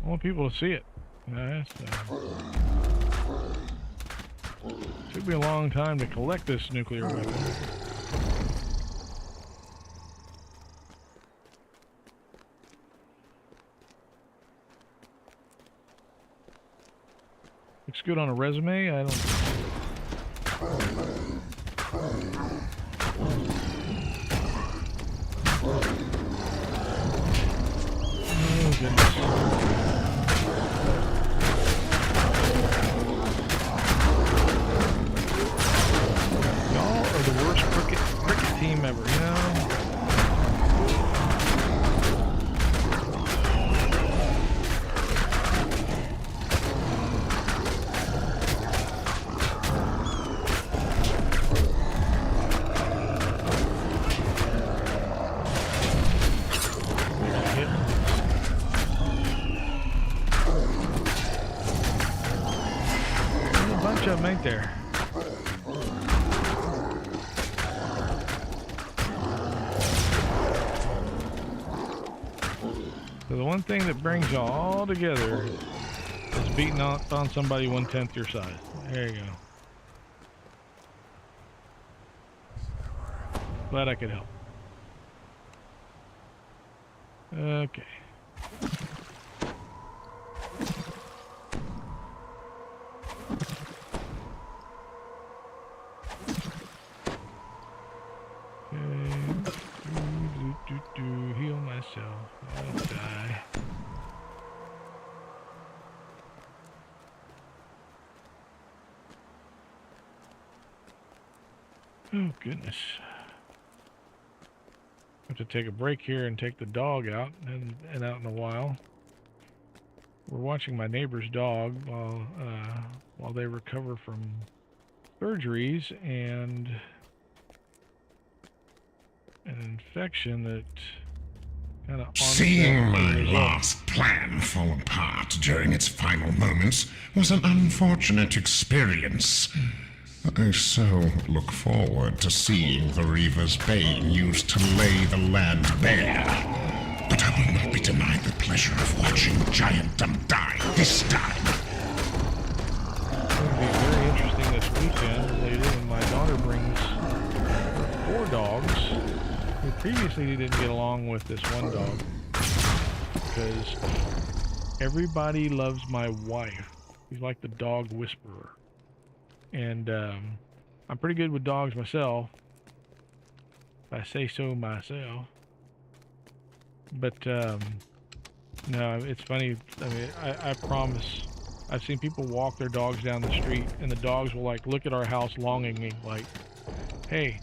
want people to see it. You know, took me a long time to collect this nuclear weapon. Looks good on a resume. I don't. Oh goodness. Y'all are the worst cricket team ever, you know? Of them ain't there. So the one thing that brings y'all all together is beating on somebody 1/10 your size. There you go. Glad I could help. Okay. Heal myself. I'll die. Oh, goodness. Have to take a break here and take the dog out and out in a while. We're watching my neighbor's dog while they recover from surgeries and an infection that kind of... Seeing my last plan fall apart during its final moments was an unfortunate experience. I so look forward to seeing the Reaver's bane used to lay the land bare. But I will not be denied the pleasure of watching Giantdom die this time. It's going to be very interesting this weekend, lady, when my daughter brings 4 dogs who previously didn't get along with this one dog because everybody loves my wife. She's like the dog whisperer. And I'm pretty good with dogs myself, if I say so myself. But no, it's funny. I mean, I promise. I've seen people walk their dogs down the street, and the dogs will like look at our house longingly, like, "Hey,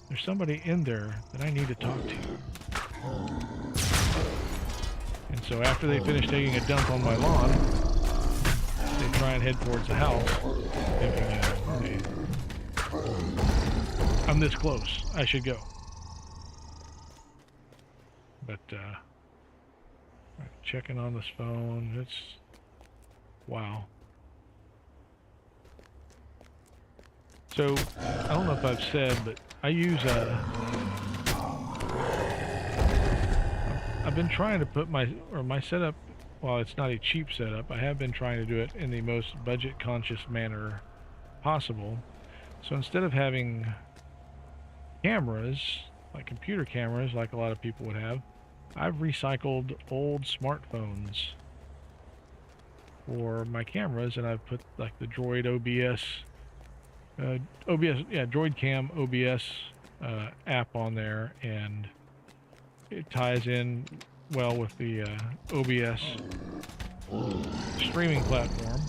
there's somebody in there that I need to talk to." And so after they finish taking a dump on my lawn, they try and head towards the house, thinking, hey, I'm this close, I should go. But checking on this phone, it's wow. So I don't know if I've said, but I use I've been trying to put my setup. Well, it's not a cheap setup. I have been trying to do it in the most budget-conscious manner possible. So instead of having cameras, like computer cameras, like a lot of people would have, I've recycled old smartphones for my cameras, and I've put like the Droid Droid Cam OBS app on there, and it ties in well with the OBS streaming platform.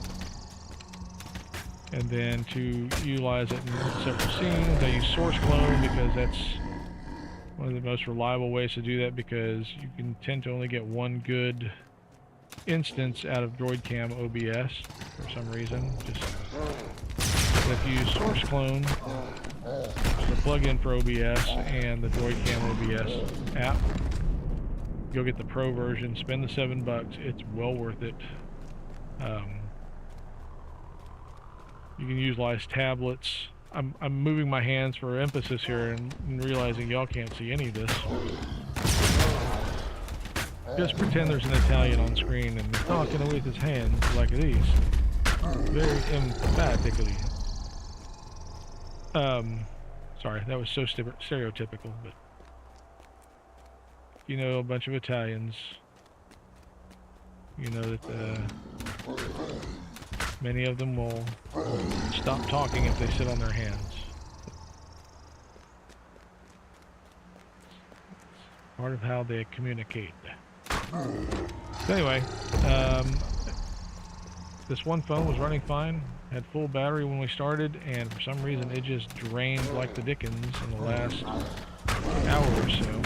And then to utilize it in several scenes, I use source clone because that's one of the most reliable ways to do that, because you can tend to only get one good instance out of Droid Cam OBS for some reason. If you use source clone, the plugin for OBS and the Droid Cam OBS app, go get the pro version, spend the $7. It's well worth it. You can utilize tablets. I'm moving my hands for emphasis here and realizing y'all can't see any of this. Just pretend there's an Italian on screen and he's talking with his hands like these. Very emphatically. Sorry, that was so stereotypical, but you know a bunch of Italians, you know that many of them will stop talking if they sit on their hands. Part of how they communicate. So anyway, this one phone was running fine, had full battery when we started, and for some reason it just drained like the dickens in the last hour or so.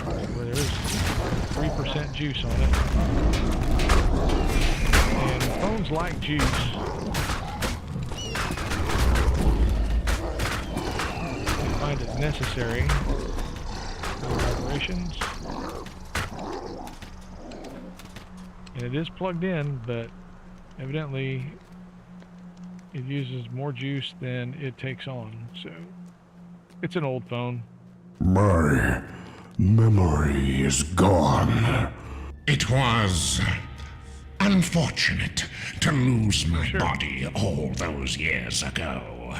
Where there is 3% juice on it. And phones like juice. I find it necessary for vibrations. And it is plugged in, but evidently it uses more juice than it takes on. So it's an old phone. My memory is gone. It was unfortunate to lose my body all those years ago.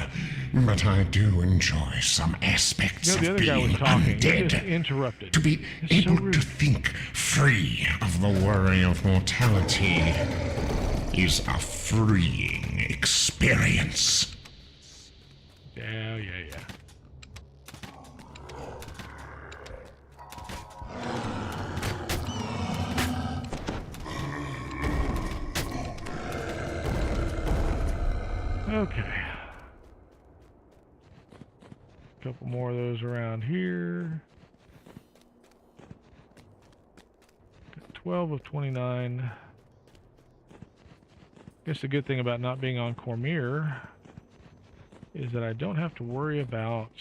but I do enjoy some aspects The of other guy was being talking. He just undead. interrupted. To be It's so able to rude. think free of the worry of mortality is a freeing experience. Yeah. Okay. Couple more of those around here. Got 12 of 29. Guess the good thing about not being on Cormier is that I don't have to worry about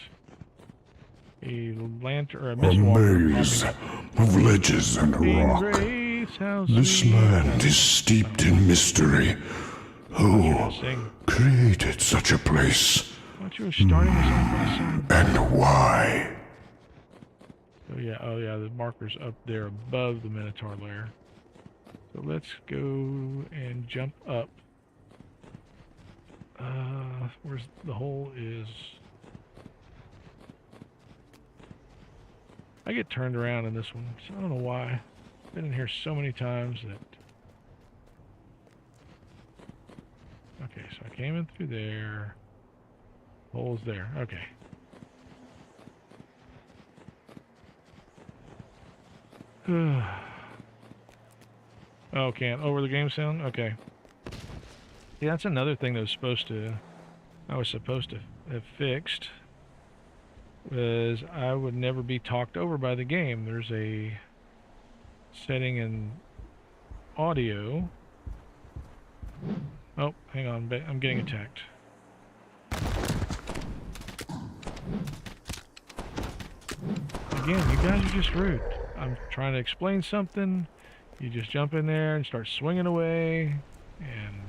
a lantern or a A mist walker maze popping up. of ledges and Being rock. grace, how This sweet. land is steeped in mystery. Who Sing. created such a place? I thought you were starting us off with a song. And why? Oh yeah, the marker's up there above the Minotaur lair. So let's go and jump up. Where's the hole is? I get turned around in this one, so I don't know why. Been in here so many times that. Okay, so I came in through there. Hole's there. Okay. Oh, can't over the game sound? Okay. Yeah, that's another thing that I was supposed to have fixed, was I would never be talked over by the game. There's a setting in audio. Oh, hang on, I'm getting attacked. Again, you guys are just rude. I'm trying to explain something. You just jump in there and start swinging away, and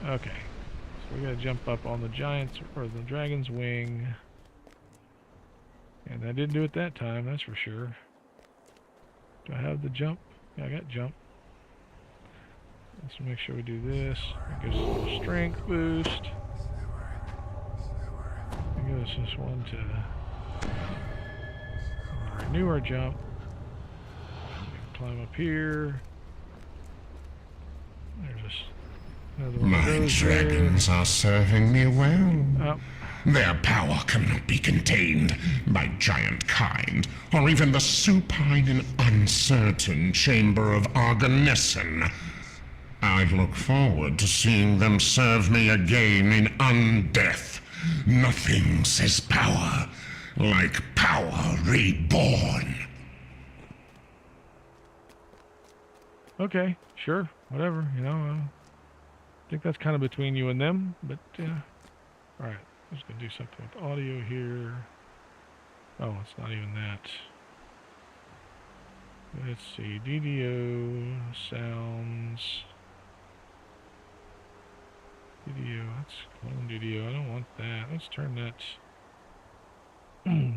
okay, so we gotta jump up on the giant's or the dragon's wing, and I didn't do it that time, that's for sure. Do I have the jump? Yeah, I got jump. Let's make sure we do this. It gives us a little strength boost. It gives us this one to renew our jump. Climb up here. There's another one. My dragons are serving me well. Oh, Their power cannot be contained by giant kind, or even the supine and uncertain chamber of Argonessen. I look forward to seeing them serve me again in undeath. Nothing says power like power reborn. okay, sure, whatever. I think that's kind of between you and them, but all right. I'm just gonna do something with audio here. Oh, it's not even that. Let's see, DDO sounds. DDO, let's clone DDO. I don't want that. Let's turn that. Let's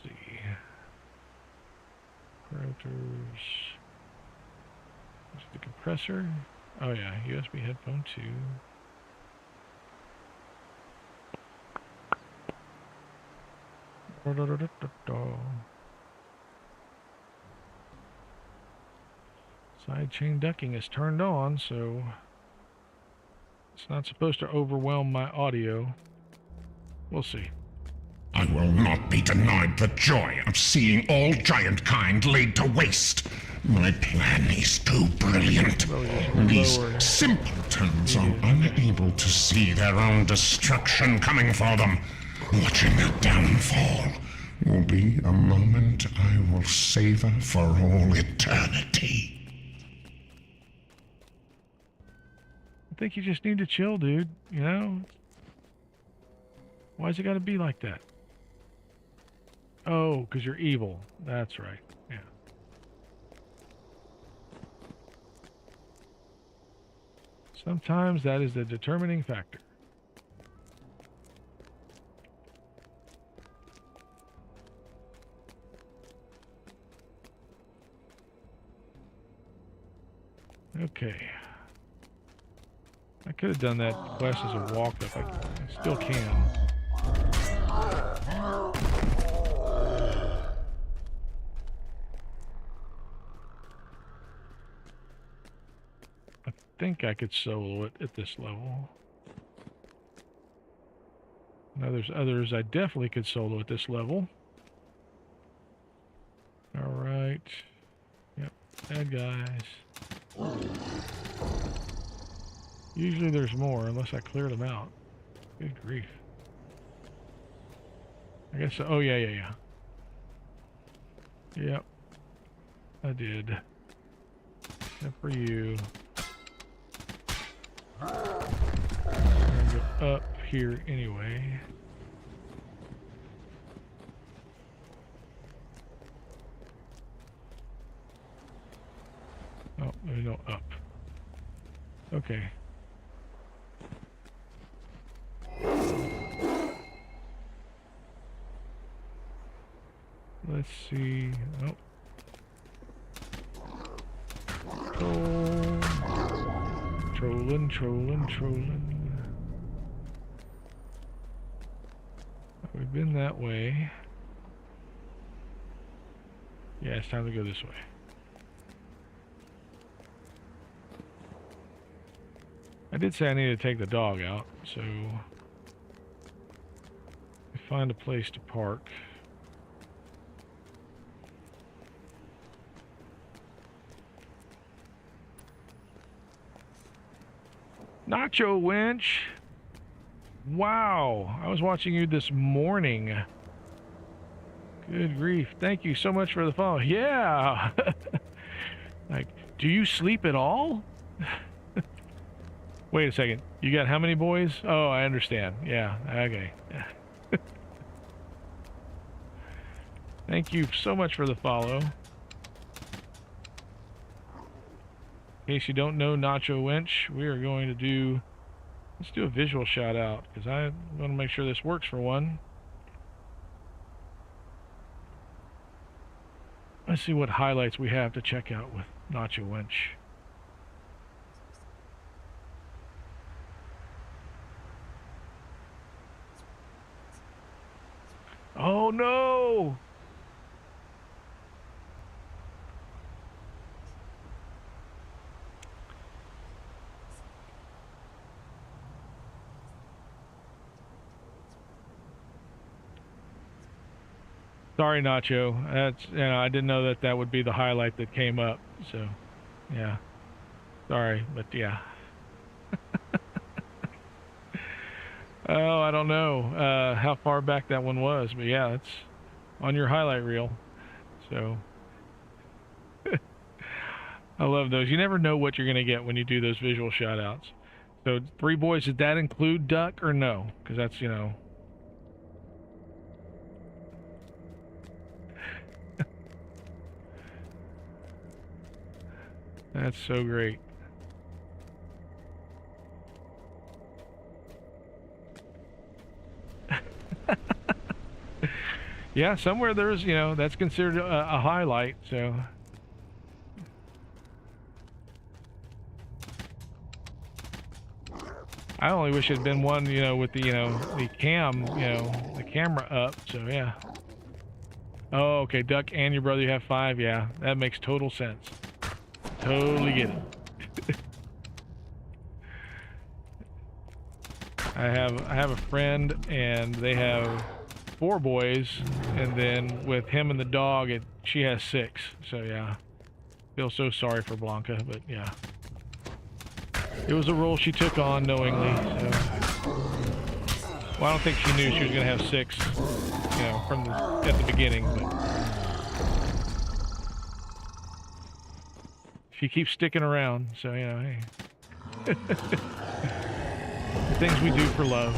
see. Routers. Is it the compressor? Oh yeah, USB headphone 2. Sidechain ducking is turned on, so it's not supposed to overwhelm my audio. We'll see. I will not be denied the joy of seeing all giant kind laid to waste. My plan is too brilliant. These Lower. simpletons are unable to see their own destruction coming for them. Watching their downfall will be a moment I will savor for all eternity. I think you just need to chill, dude. Why's it gotta be like that? Oh, because you're evil. That's right. Yeah. Sometimes that is the determining factor. Okay. I could have done that quest as a walk-up. I still can. I think I could solo it at this level. Now there's others I definitely could solo at this level. Alright. Yep, bad guys. Usually there's more, unless I cleared them out. Good grief. I guess so. Oh, yeah. Yep. I did. Except for you. I'm gonna go up here anyway. Oh, there's no up. Okay. Let's see. Oh. Trolling. We've been that way. Yeah, it's time to go this way. I did say I needed to take the dog out, so find a place to park. Nacho Winch! Wow, I was watching you this morning. Good grief. Thank you so much for the follow. Yeah! Like, do you sleep at all? Wait a second. You got how many boys? Oh, I understand. Yeah, okay. Thank you so much for the follow. In case you don't know Nacho Winch, we are going to do... Let's do a visual shout out, because I want to make sure this works for one. Let's see what highlights we have to check out with Nacho Winch. Oh no! Sorry, Nacho. That's, you know, I didn't know that that would be the highlight that came up. So, yeah. Sorry, but yeah. Oh, I don't know how far back that one was, but yeah, it's on your highlight reel. So, I love those. You never know what you're going to get when you do those visual shout outs. So, 3 boys, did that include Duck or no? Because that's, you know... That's so great. Yeah, somewhere there's, you know, that's considered a highlight, so. I only wish it had been one, you know, with the, you know, the cam, you know, the camera up, so yeah. Oh, okay, Duck and your brother, you have 5, yeah, that makes total sense. Totally get it. I have a friend, and they have 4 boys, and then with him and the dog, she has 6. So yeah, feel so sorry for Blanca, but yeah, it was a role she took on knowingly. So, well, I don't think she knew she was gonna have 6, you know, from at the beginning, but she keeps sticking around. So you know, hey, the things we do for love.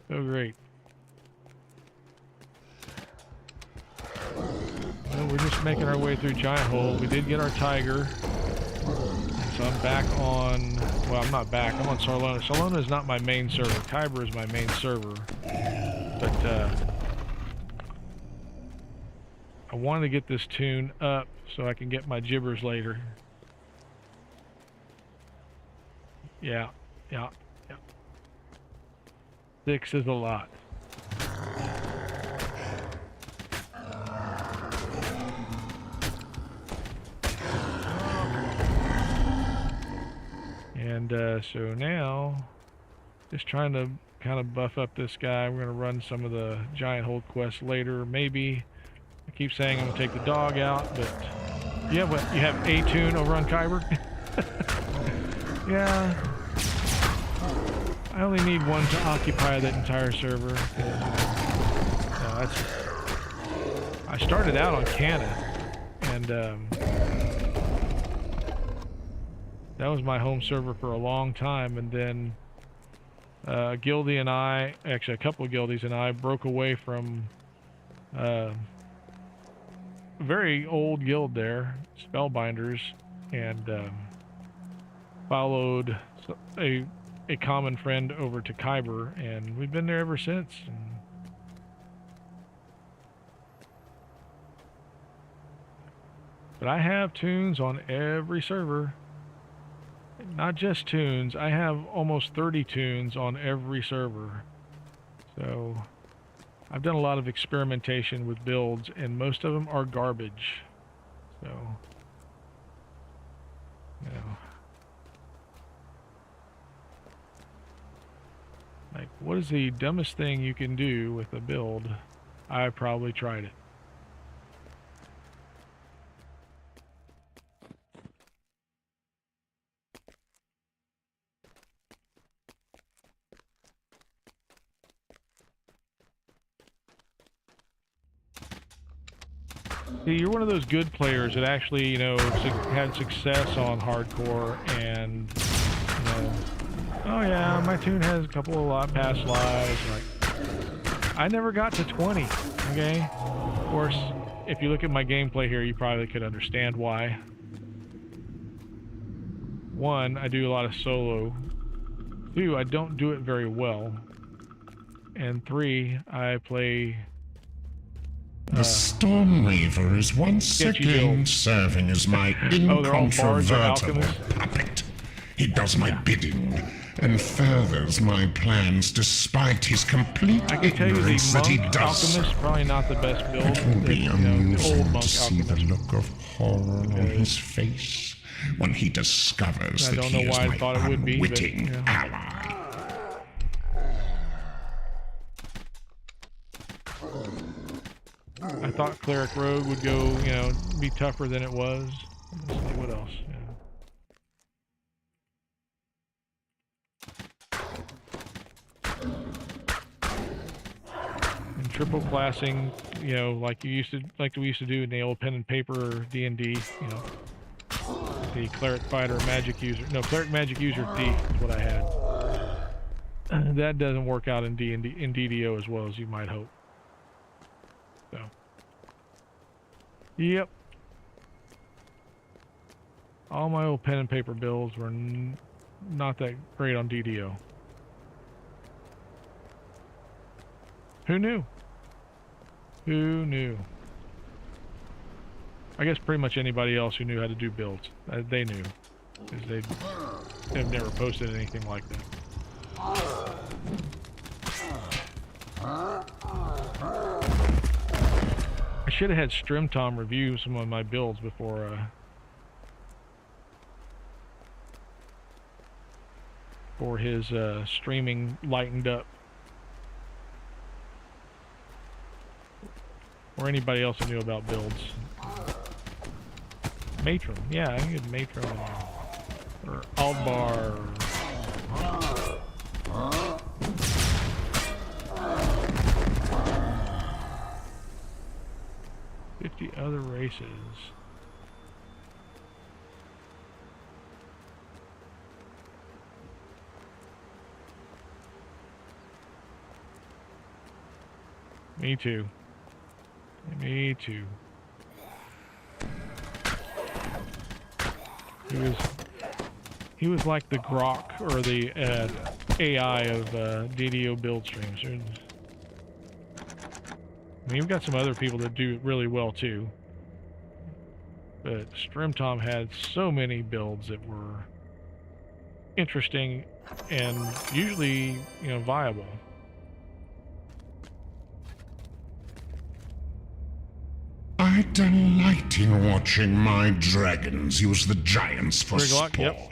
So great. Well, we're just making our way through Giant Hole. We did get our tiger. So I'm back on... Well, I'm not back. I'm on Sarlona. Sarlona is not my main server. Kyber is my main server. But, I I wanted to get this tune up so I can get my gibbers later. Yeah. 6 is a lot. And so now, just trying to kind of buff up this guy. We're going to run some of the giant hold quests later. Maybe. I keep saying I'm going to take the dog out, but you have a tune over on Kyber? Yeah. I only need one to occupy that entire server. No, I started out on Canna, and that was my home server for a long time, and then Gildy and I, actually a couple of Gildies and I, broke away from a very old guild there, Spellbinders, and followed a common friend over to Kyber, and we've been there ever since. But I have tunes on every server. Not just tunes, I have almost 30 tunes on every server. So I've done a lot of experimentation with builds, and most of them are garbage. So, you know, like, what is the dumbest thing you can do with a build? I probably tried it. See, you're one of those good players that actually, you know, had success on hardcore, and, you know, oh yeah, my tune has a couple of past lives. Like, I never got to 20, okay? Of course, if you look at my gameplay here, you probably could understand why. 1, I do a lot of solo. 2, I don't do it very well. And 3, I play... The Storm Reaver is once again serving as my incontrovertible puppet. He does my bidding and furthers my plans despite his complete ignorance that he does. Alchemist, probably not the best build. It will be amusing to see the look of horror on his face when he discovers that he is my unwitting ally. I thought Cleric Rogue would go, you know, be tougher than it was. Let's see what else. And triple classing, you know, like we used to do in the old pen and paper or D&D, you know. The Cleric Fighter Magic User. No, Cleric Magic User D is what I had. That doesn't work out in DDO as well as you might hope. So. Yep. All my old pen and paper builds were not that great on DDO. Who knew? Who knew? I guess pretty much anybody else who knew how to do builds. They knew. Because they've never posted anything like that. I should have had Strimtom review some of my builds before for his streaming lightened up. Or anybody else who knew about builds. Matron, yeah, I can get Matron or Aldbar. 50 other races. Me too. Me too. He was like the Grok or the AI of DDO build streams. I mean, we've got some other people that do really well too. But Strimtom had so many builds that were interesting and usually, you know, viable. I delight in watching my dragons use the giants for Griglock, sport. yep.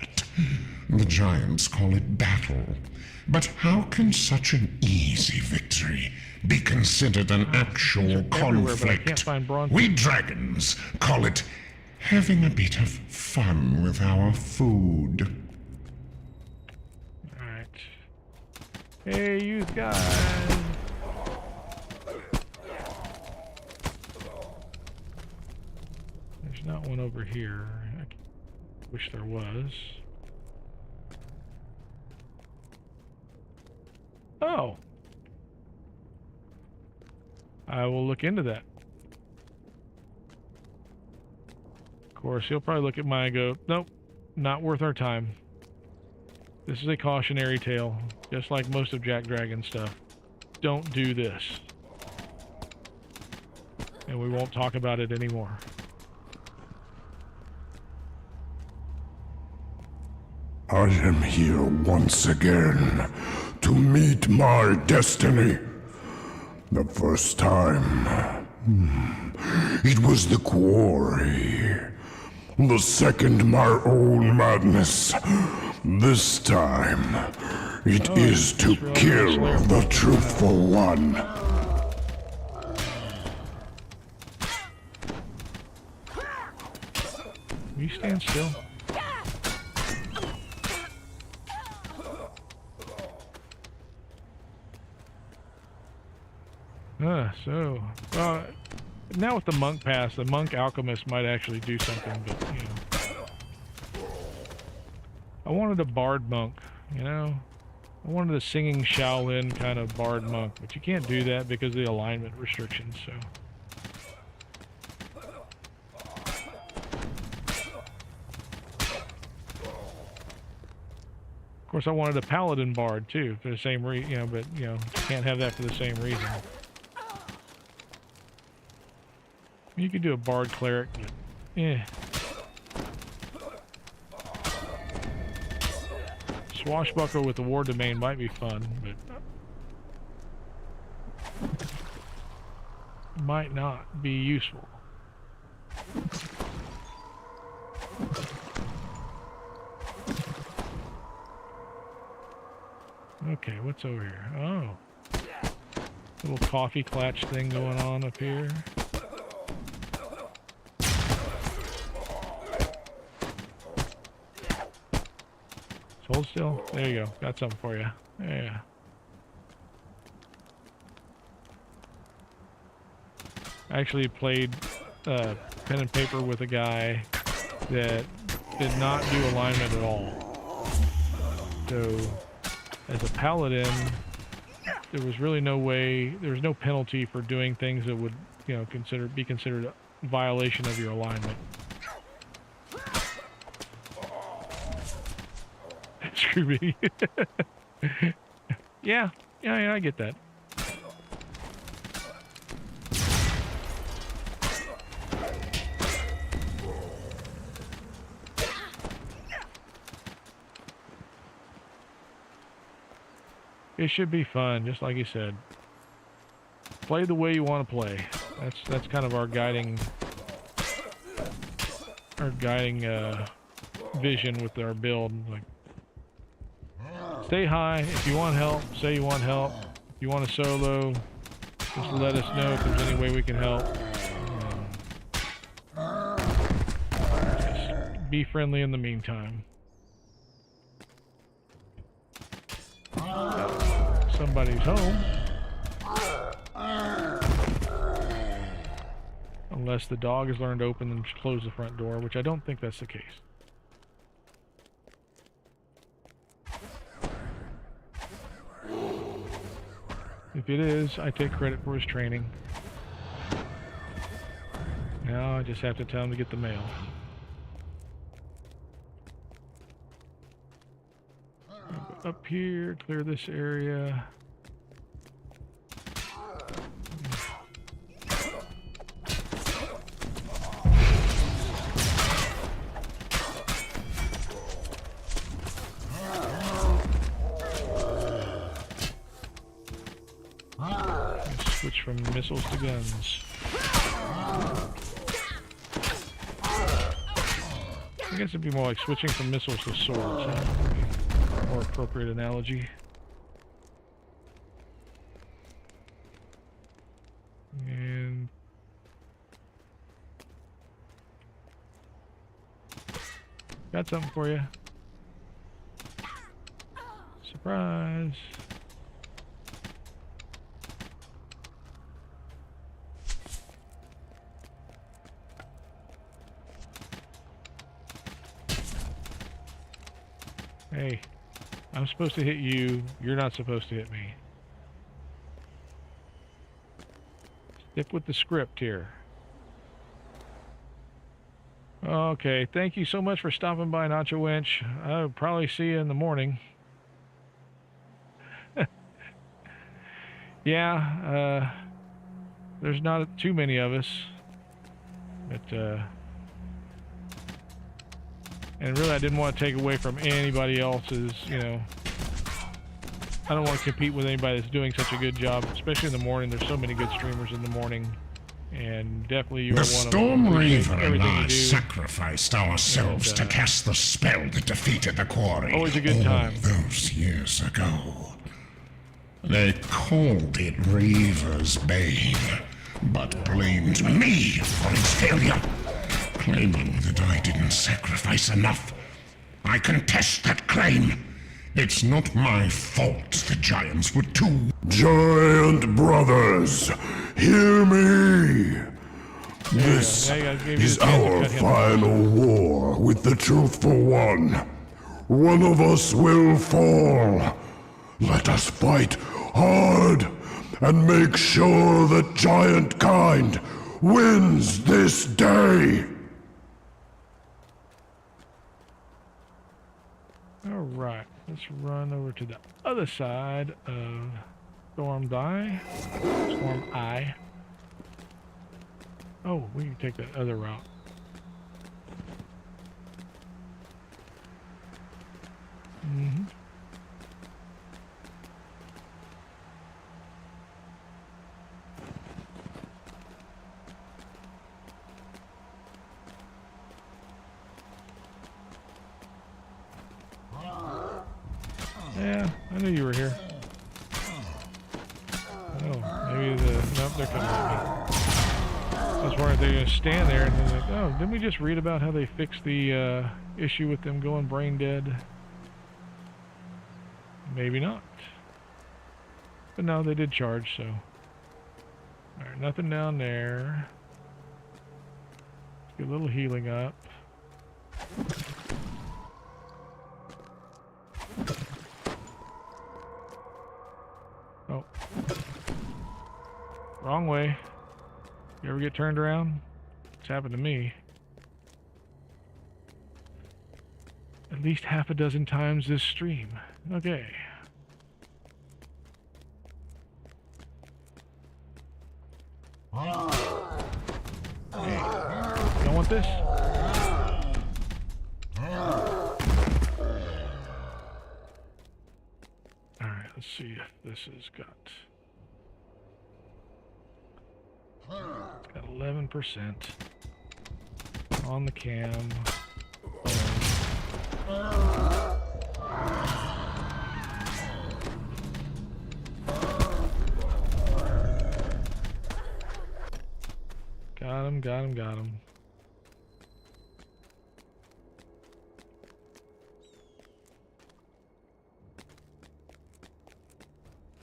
The giants call it battle. But how can such an easy victory be considered an actual Everywhere, but I can't conflict? find bronze. We dragons call it having a bit of fun with our food. Alright. Hey, you guys. There's not one over here. I wish there was. Oh. I will look into that. Of course, he'll probably look at mine and go, nope, not worth our time. This is a cautionary tale, just like most of JackDrag0n stuff. Don't do this. And we won't talk about it anymore. I am here once again to meet my destiny. The first time, it was the quarry. The second, my own madness. This time, it is to kill the truthful one. You stand still. So, now with the monk pass, the monk alchemist might actually do something, but, you know. I wanted a bard monk, you know? I wanted a singing Shaolin kind of bard monk, but you can't do that because of the alignment restrictions, so. Of course, I wanted a paladin bard, too, for the same reason, you know, but, you know, can't have that for the same reason. You could do a bard cleric, but yeah. Swashbuckler with the war domain might be fun, but might not be useful. Okay, what's over here? Oh. Little coffee clutch thing going on up here. Hold still. There you go. Got something for you. Yeah. I actually played pen and paper with a guy that did not do alignment at all. So, as a paladin, there was really no way, there was no penalty for doing things that would, you know, be considered a violation of your alignment. Screw me. Yeah, I get that. It should be fun, just like you said. Play the way you want to play. That's kind of our guiding vision with our build. Like, stay high. If you want help, say you want help. If you want a solo, just let us know if there's any way we can help. Just be friendly in the meantime. Somebody's home. Unless the dog has learned to open and close the front door, which I don't think that's the case. If it is, I take credit for his training. Now I just have to tell him to get the mail. Up here, clear this area. from missiles to guns. I guess it'd be more like switching from missiles to swords. Huh? More appropriate analogy. And got something for you. Surprise. Hey, I'm supposed to hit you. You're not supposed to hit me. Stick with the script here. Okay, thank you so much for stopping by, Nacho Winch. I'll probably see you in the morning. Yeah, there's not too many of us. But, and really, I didn't want to take away from anybody else's, you know. I don't want to compete with anybody that's doing such a good job, especially in the morning. There's so many good streamers in the morning. And definitely you are one of them. The Storm Reaver and I sacrificed ourselves to cast the spell that defeated the quarry. Always a good time. Those years ago. They called it Reaver's Bane, but blamed me for its failure, claiming that I didn't sacrifice enough. I contest that claim. It's not my fault the giants were too... Giant brothers, hear me! This is our final war with the Truthful One. One of us will fall. Let us fight hard and make sure that giant kind wins this day. All right, let's run over to the other side of Storm Eye. Oh, we can take that other route. Mm-hmm. Yeah, I knew you were here. Oh, maybe nope, they're coming at me. I was wondering if they're going to stand there and then like, oh, didn't we just read about how they fixed the issue with them going brain dead? Maybe not. But no, they did charge, so. Alright, nothing down there. Let's get a little healing up. Oh. Wrong way. You ever get turned around? It's happened to me. At least half a dozen times this stream. Okay. Hey, you don't want this? Alright, let's see if this has got... It's got 11% on the cam. Got him.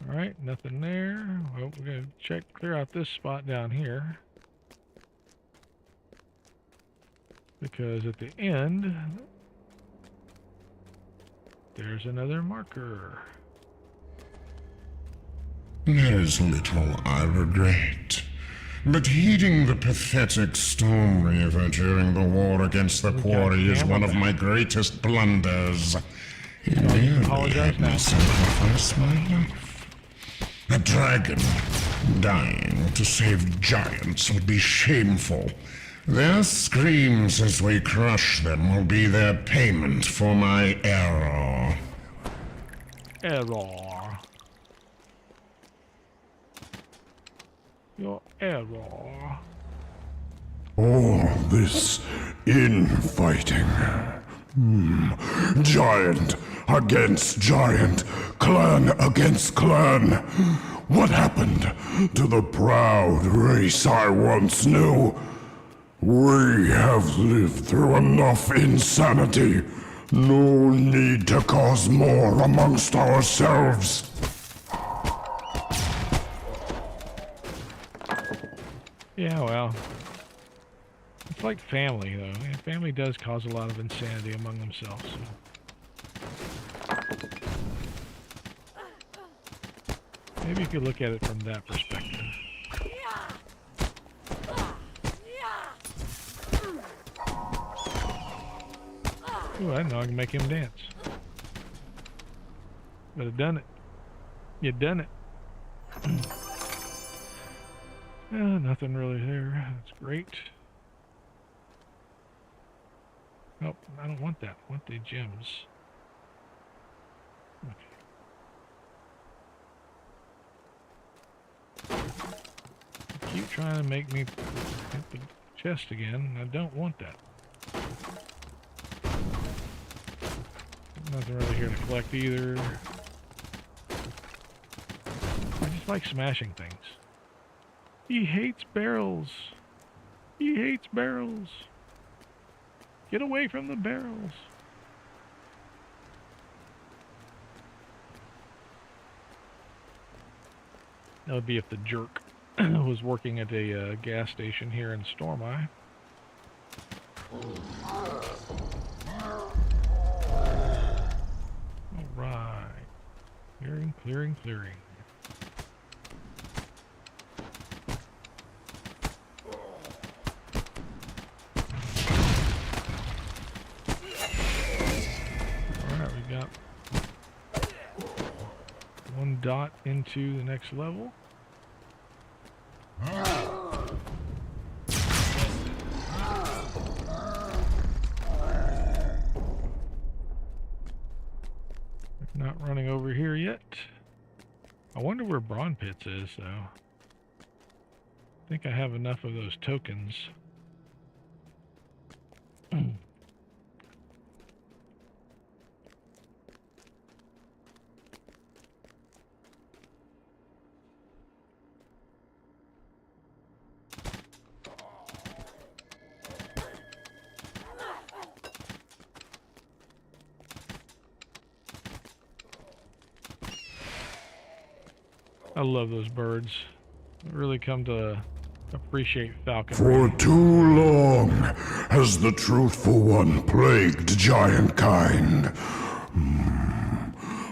Alright, nothing there. Well, we're going to clear out this spot down here. Because at the end, there's another marker. There's little I regret. But heeding the pathetic Storm Reaver during the war against the quarry is one of my greatest blunders. He nearly had me sacrifice my life. A dragon dying to save giants would be shameful. Their screams as we crush them will be their payment for my error. Your error. All this infighting. Giant against giant, clan against clan. What happened to the proud race I once knew? We have lived through enough insanity. No need to cause more amongst ourselves. Yeah, well. It's like family, though. Yeah, family does cause a lot of insanity among themselves. So. Maybe if you look at it from that perspective. Ooh, I didn't know I can make him dance. But I done it. You done it. Nothing really there. That's great. Nope, I don't want that. I want the gems. Okay. You keep trying to make me hit the chest again. I don't want that. Nothing really here to collect either. I just like smashing things. He hates barrels. He hates barrels. Get away from the barrels. That would be if the jerk was working at a gas station here in Stormeye. Alright. Clearing, clearing, clearing. Alright, we got one dot into the next level. Not running over here yet. I wonder where Brawn Pits is, though. I think I have enough of those tokens. I love those birds. I really come to appreciate falconry. For too long has the truthful one plagued giant kind.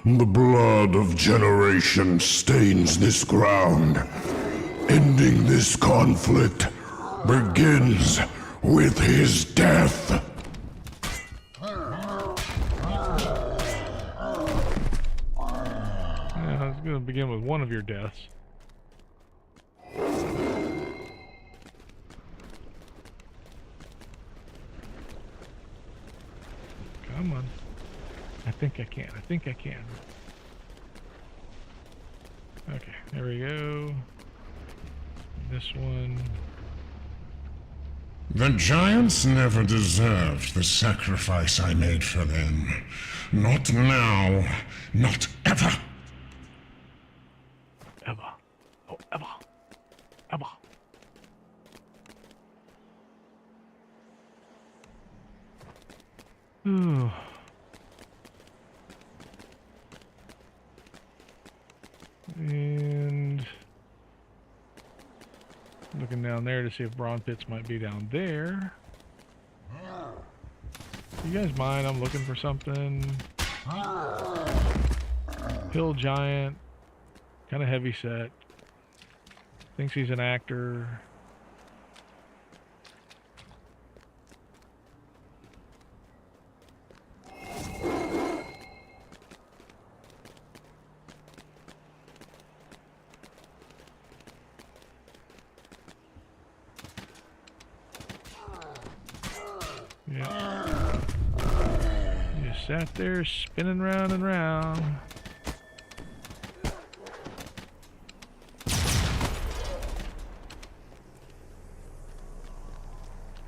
The blood of generations stains this ground. Ending this conflict begins with his death. It's going to begin with one of your deaths. Come on. I think I can. I think I can. Okay, there we go. This one. The giants never deserved the sacrifice I made for them. Not now. Not ever. Ever. Oh, ever. Ever. Ooh. And looking down there to see if Brawn Pits might be down there. You guys mind? I'm looking for something. Hill Giant. Kind of heavy set. Thinks he's an actor. Yeah. You sat there spinning round and round.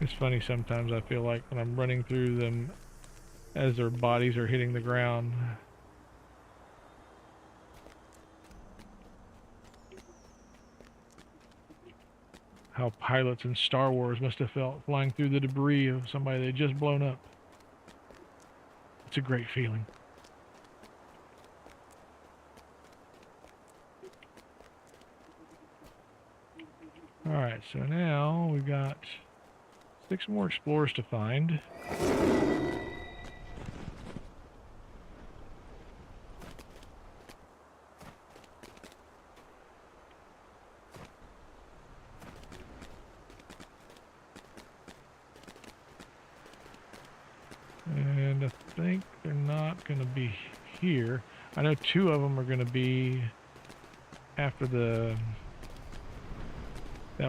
It's funny sometimes I feel like when I'm running through them as their bodies are hitting the ground. How pilots in Star Wars must have felt flying through the debris of somebody they'd just blown up. It's a great feeling. Alright, so now we've got 6 more explorers to find. And I think they're not going to be here. I know 2 of them are going to be after that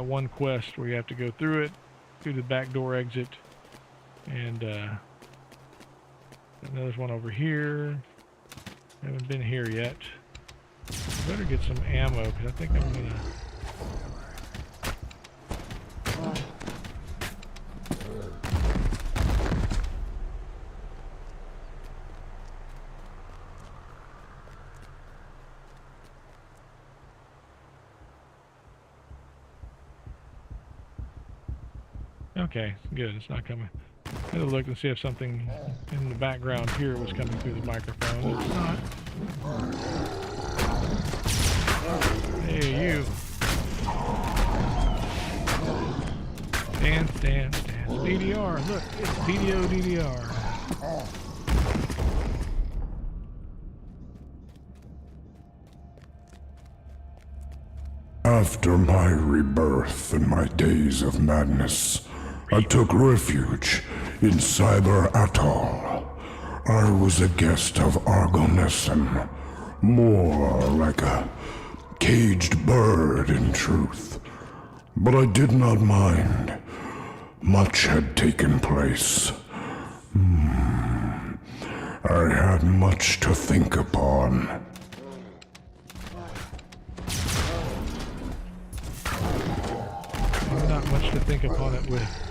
one quest where you have to go through it, through the back door exit, and there's one over here. Haven't been here yet. I better get some ammo because I think I'm gonna. Okay, good. It's not coming. I had to look and see if something in the background here was coming through the microphone. It's not. Hey, you. Dance, dance, dance. DDR. Look, it's DDO DDR. After my rebirth and my days of madness, I took refuge in Cyber Atoll. I was a guest of Argonesson, more like a caged bird in truth. But I did not mind. Much had taken place. I had much to think upon. Not much to think upon it with.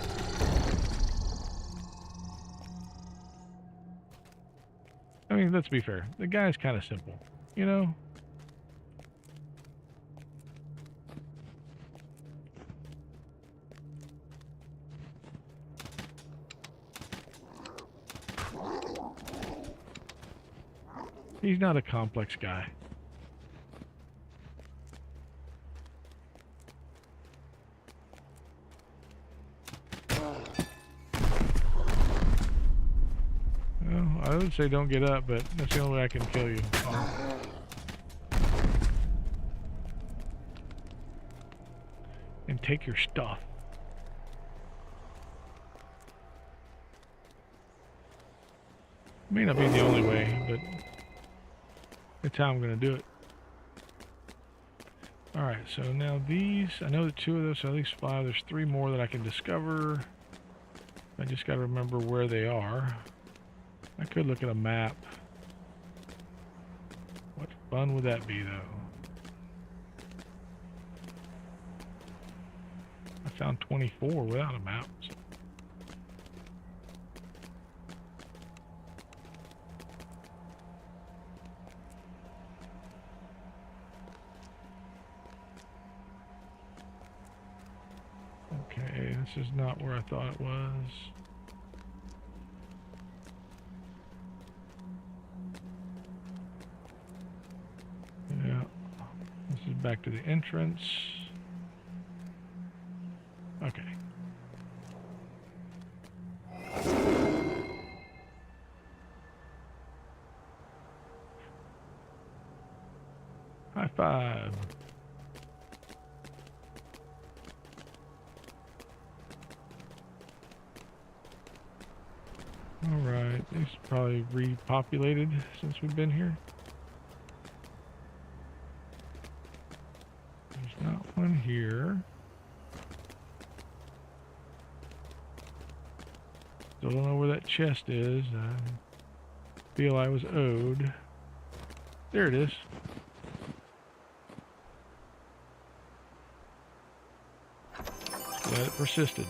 I mean, let's be fair. The guy's kind of simple, you know? He's not a complex guy. Well, I would say don't get up, but that's the only way I can kill you. And take your stuff. May not be the only way, but that's how I'm going to do it. Alright, so now these, I know that 2 of those, so at least 5. There's 3 more that I can discover. I just got to remember where they are. I could look at a map. What fun would that be, though? I found 24 without a map. So. Okay, this is not where I thought it was. Yeah, this is back to the entrance. Okay. High five. Alright, these probably repopulated since we've been here. There's not one here. Still don't know where that chest is. I feel I was owed. There it is. Glad it persisted.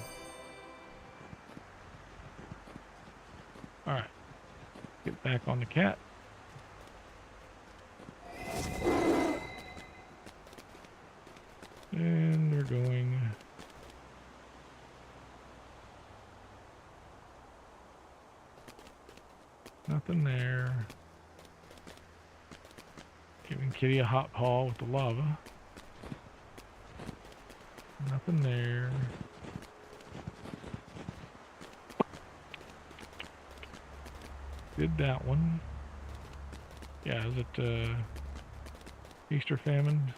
Alright. Get back on the cat. And we're going... Nothing there. Giving Kitty a hot paw with the lava. Nothing there. Did that one. Yeah, is it Easter famine?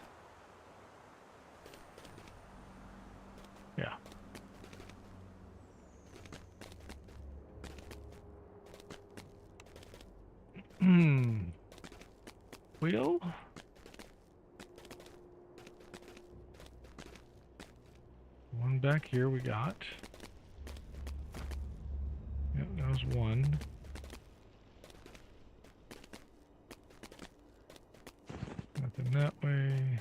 Yeah. Well, one back here we got. Yep, that was one. Nothing that way.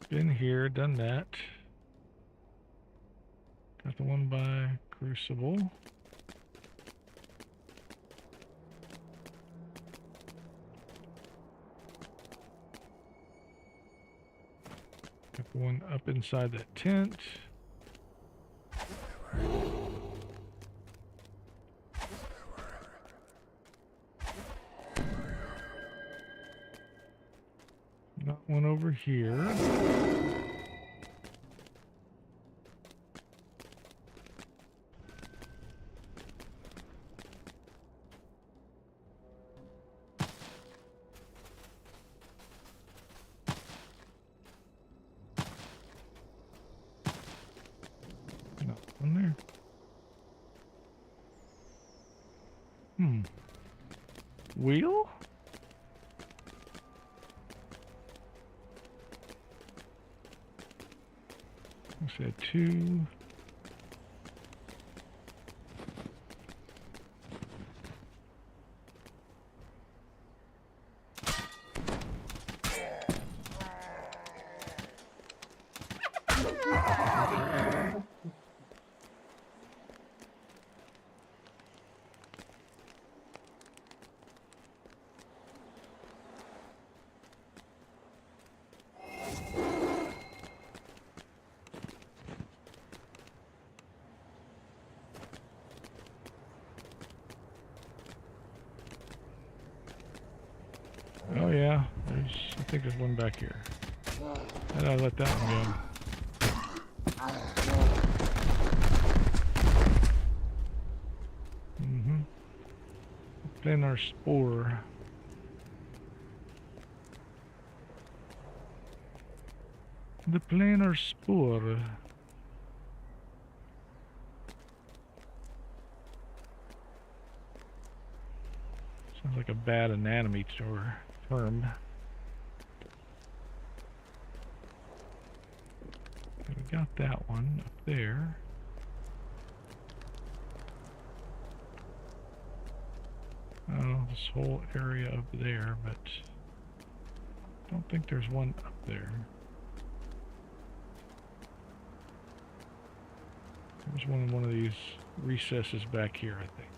Been here, done that. Got the one by Crucible. Got the one up inside that tent. Got one over here. Not one there. Wheel? I said 2. Oh yeah, I think there's one back here. And I let that one go. Planar spore. The planar spore. Sounds like a bad anatomy term. We got that one up there. Oh, this whole area up there, but I don't think there's one up there. There's one in one of these recesses back here, I think.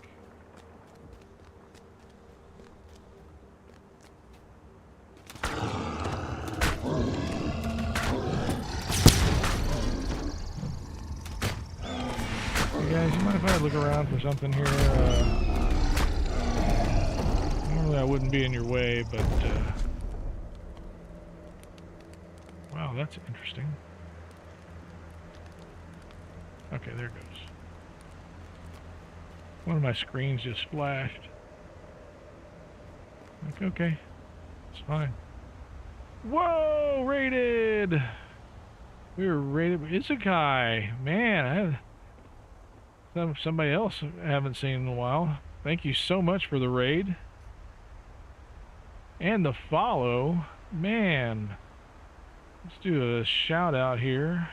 Hey guys, you mind if I look around for something here? Normally I wouldn't be in your way, but wow, that's interesting. Okay, there it goes. One of my screens just flashed. Like, okay, it's fine. Whoa, raided! We were raided by Isekai. Man, I had somebody else I haven't seen in a while. Thank you so much for the raid. And the follow. Man. Let's do a shout out here.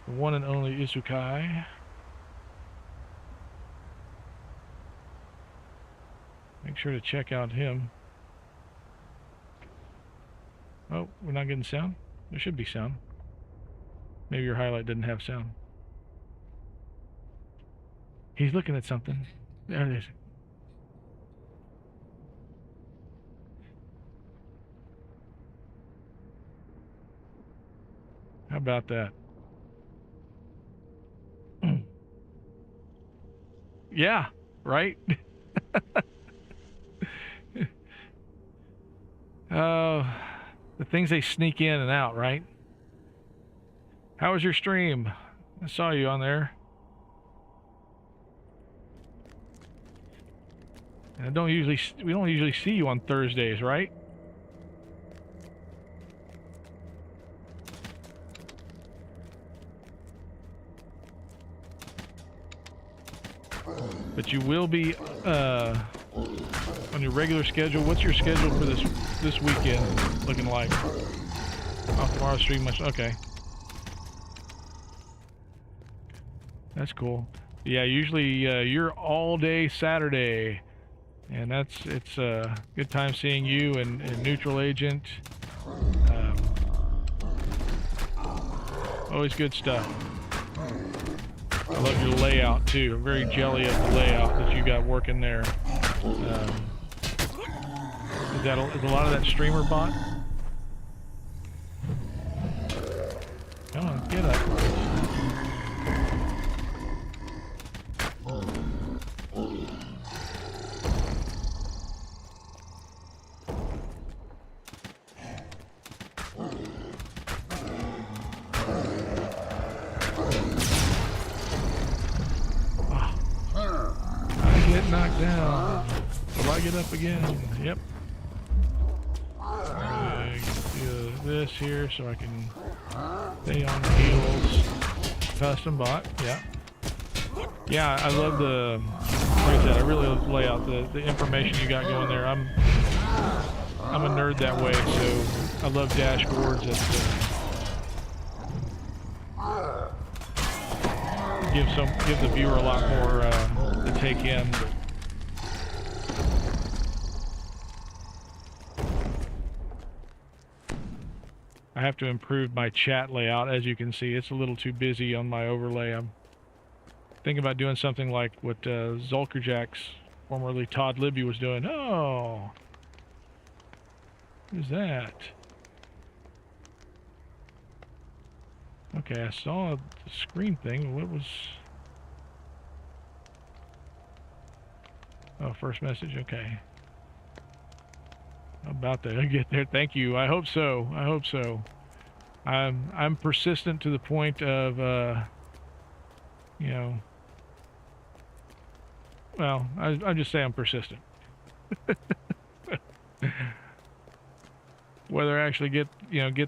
The one and only Isekai. Make sure to check out him. Oh, we're not getting sound? There should be sound. Maybe your highlight didn't have sound. He's looking at something. There it is. How about that? Yeah, right? Oh, the things they sneak in and out, right? How was your stream? I saw you on there. And we don't usually see you on Thursdays, right? But you will be on your regular schedule. What's your schedule for this weekend looking like? Off tomorrow's stream much. Okay. That's cool. Yeah, usually you're all day Saturday, and it's a good time seeing you and Neutral Agent. Always good stuff. I love your layout too. I'm very jelly of the layout that you got working there. Is a lot of that streamer bot? Come on, get up. Knocked down. Will I get up again? Yep. Do this here so I can stay on the heels. Custom bot. Yeah. Yeah, I love the. Like I said, I really love the layout. The information you got going there. I'm a nerd that way, so I love dashboards that give the viewer a lot more to take in. I have to improve my chat layout. As you can see, it's a little too busy on my overlay. I'm thinking about doing something like what Zulkerjax, formerly Todd Libby, was doing. Oh, who's that? Okay, I saw the screen thing. What was... Oh, first message. Okay. How about that? I'll get there. Thank you. I hope so. I hope so. I'm persistent to the point of, you know... Well, I'll just say I'm persistent. Whether I actually get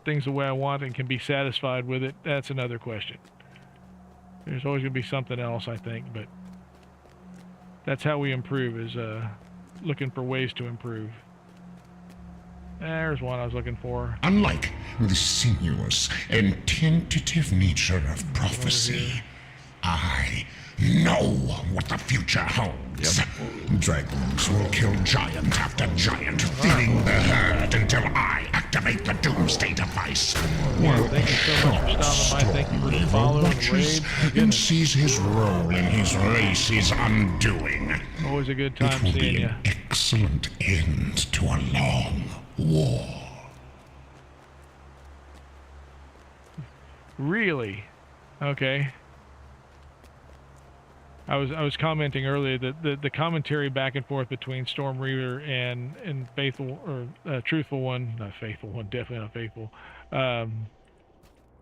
things the way I want and can be satisfied with it, that's another question. There's always going to be something else, I think, but that's how we improve, is looking for ways to improve. There's one I was looking for. Unlike the sinuous and tentative nature of prophecy, I know what the future holds. Yep. Dragons will kill giant after giant, feeding the herd until I activate the doomsday device. While Thank you so much for stopping by. Thank you for the follow and watches raid. and sees his role in his race's undoing. Always a good It time will seeing be you. an excellent end to a long war. Really? Okay. I was commenting earlier that the commentary back and forth between Storm Reaver and Faithful, or Truthful One, not Faithful One, definitely not Faithful, kind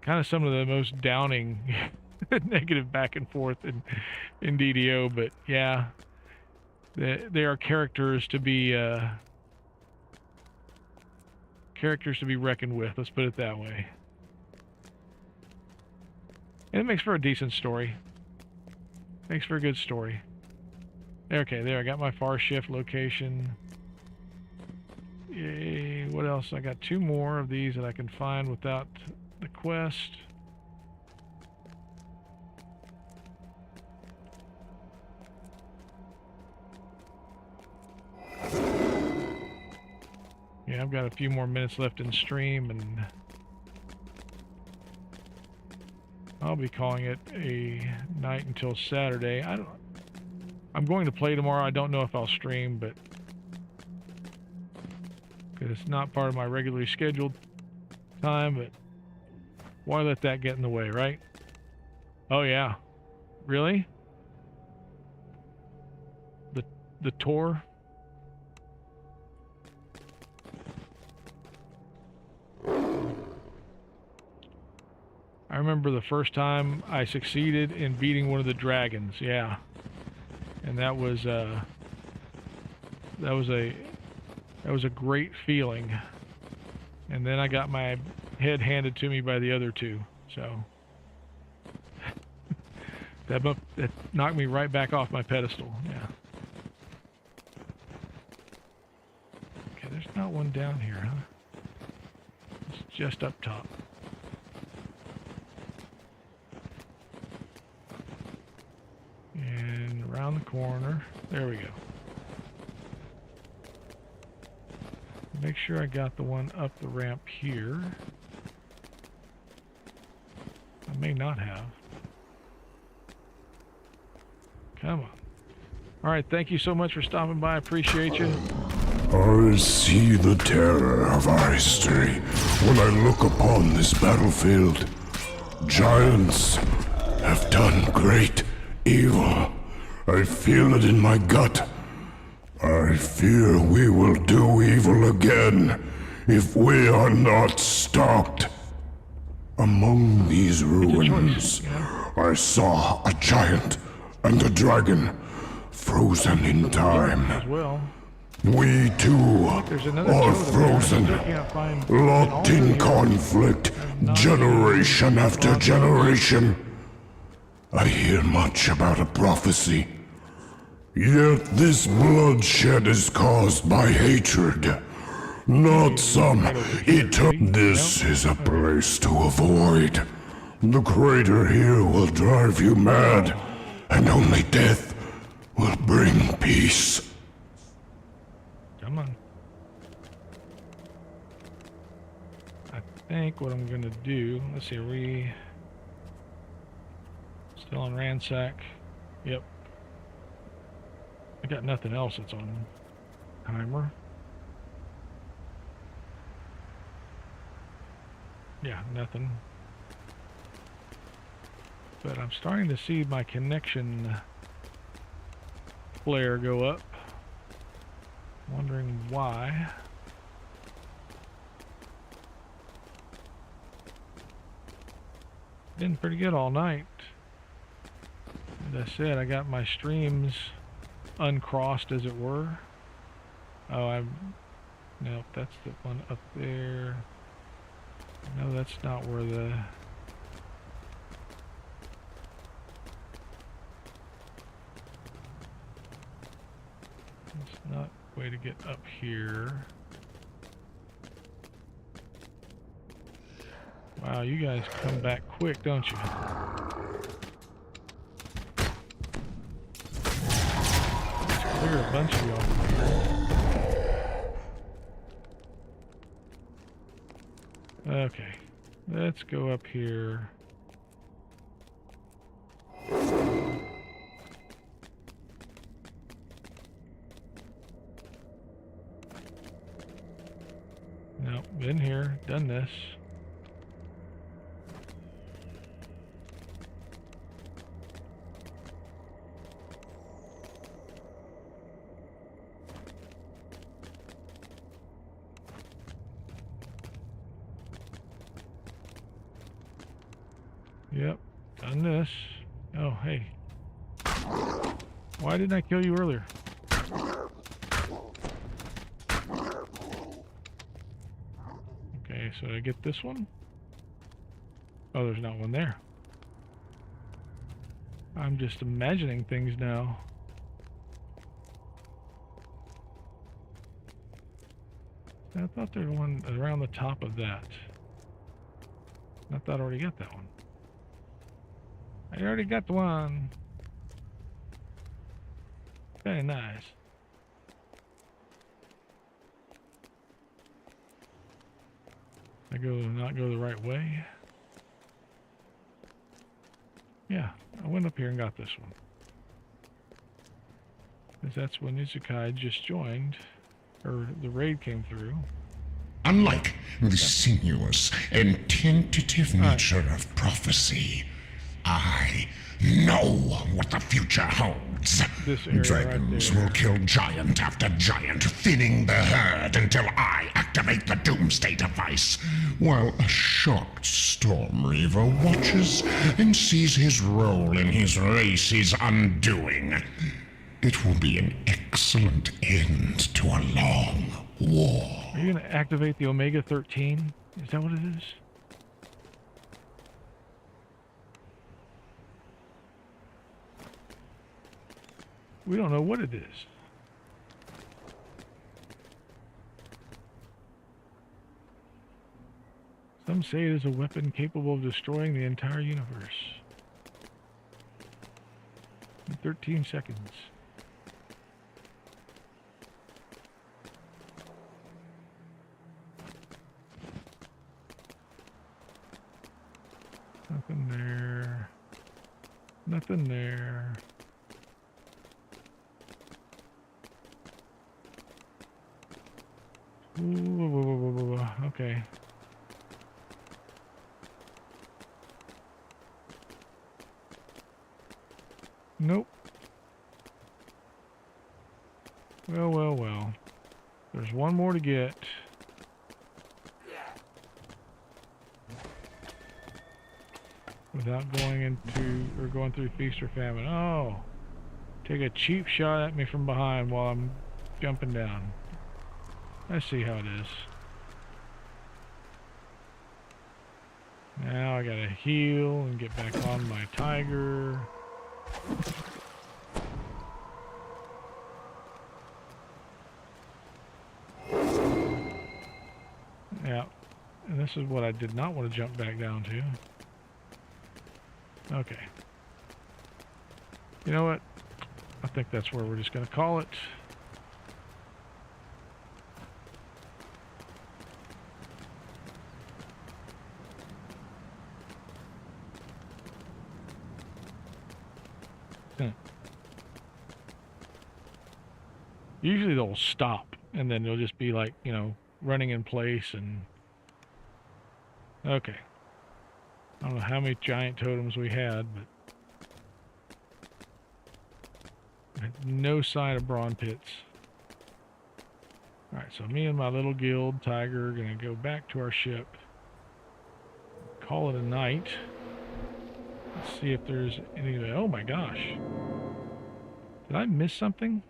of some of the most downing negative back and forth in DDO, but yeah, they are characters to be reckoned with, let's put it that way. And it makes for a decent story. Makes for a good story. Okay, there, I got my far shift location. Yay, what else? I got 2 more of these that I can find without the quest. Yeah, I've got a few more minutes left in stream, and I'll be calling it a night until Saturday. I'm going to play tomorrow. I don't know if I'll stream, but because it's not part of my regularly scheduled time, but why let that get in the way, right? Oh yeah. Really? The tour? I remember the first time I succeeded in beating one of the dragons, yeah. And that was a great feeling. And then I got my head handed to me by the other two, so that knocked me right back off my pedestal, yeah. Okay, there's not one down here, huh? It's just up top. And around the corner. There we go. Make sure I got the one up the ramp here. I may not have. Come on. Alright, thank you so much for stopping by. I appreciate you. I see the terror of our history when I look upon this battlefield. Giants have done great evil. I feel it in my gut. I fear we will do evil again if we are not stopped. Among these ruins, I saw a giant and a dragon frozen in time. As well. We too are frozen, locked in conflict, generation after generation. I hear much about a prophecy. Yet this bloodshed is caused by hatred, not some eternal. This is a place to avoid. The crater here will drive you mad, and only death will bring peace. Come on. I think what I'm gonna do, let's see, are we still on ransack? Yep. I got nothing else that's on timer. Yeah, nothing. But I'm starting to see my connection flare go up. Wondering why. Been pretty good all night. As I said, I got my streams uncrossed, as it were. Oh, nope, that's the one up there. No, that's not where the... It's not a way to get up here. Wow, you guys come back quick, don't you? Clear a bunch of y'all from here. Okay, let's go up here. Nope, been here, done this. Yep, done this. Oh, hey. Why didn't I kill you earlier? Okay, so I get this one? Oh, there's not one there. I'm just imagining things now. I thought there was one around the top of that. I thought I already got that one. I already got the one. Very nice. I not go the right way. Yeah, I went up here and got this one. Because that's when Izukai just joined, or the raid came through. Unlike the sinuous and tentative nature of prophecy, I know what the future holds. This area Dragons right there. will kill giant after giant, thinning the herd until I activate the doomsday device, while a shocked Storm Reaver watches and sees his role in his race's undoing. It will be an excellent end to a long war. Are you going to activate the Omega 13? Is that what it is? We don't know what it is. Some say it is a weapon capable of destroying the entire universe. In 13 seconds. Nothing there. Nothing there. Ooh, okay. Nope. Well, well, well. There's one more to get. Without going into, or going through feast or famine. Oh! Take a cheap shot at me from behind while I'm jumping down. I see how it is. Now I gotta heal and get back on my tiger. Yeah, and this is what I did not want to jump back down to. Okay. You know what? I think that's where we're just gonna call it. Usually they'll stop and then they'll just be like, you know, running in place and... Okay. I don't know how many giant totems we had, but... I had no sign of brawn pits. Alright, so me and my little guild tiger are gonna go back to our ship. Call it a night. Let's see if there's any... Oh my gosh. Did I miss something?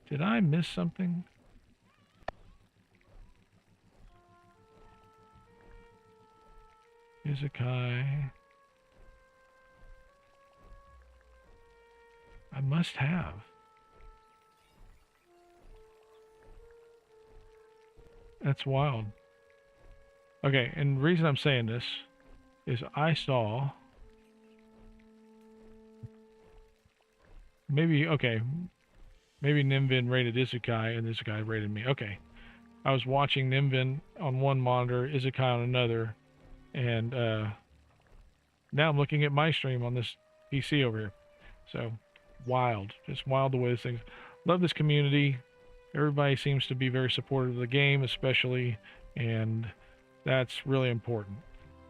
Did I miss something? Izukai. I must have. That's wild. Okay, and the reason I'm saying this is I saw... Maybe, okay... Maybe Nimvin rated Izukai and Izukai rated me. Okay. I was watching Nimvin on one monitor, Izukai on another, and now I'm looking at my stream on this PC over here. So, wild. Just wild the way this thing... Love this community. Everybody seems to be very supportive of the game, especially, and that's really important.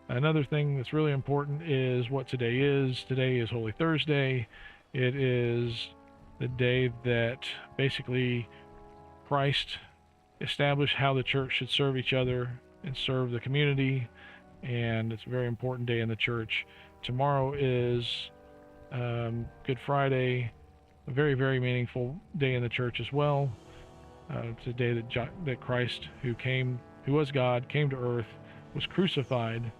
Another thing that's really important is what today is. Today is Holy Thursday. It is... the day that basically Christ established how the church should serve each other and serve the community, and it's a very important day in the church. Tomorrow is Good Friday, a very, very meaningful day in the church as well. It's a day that Christ, who was God, came to earth, was crucified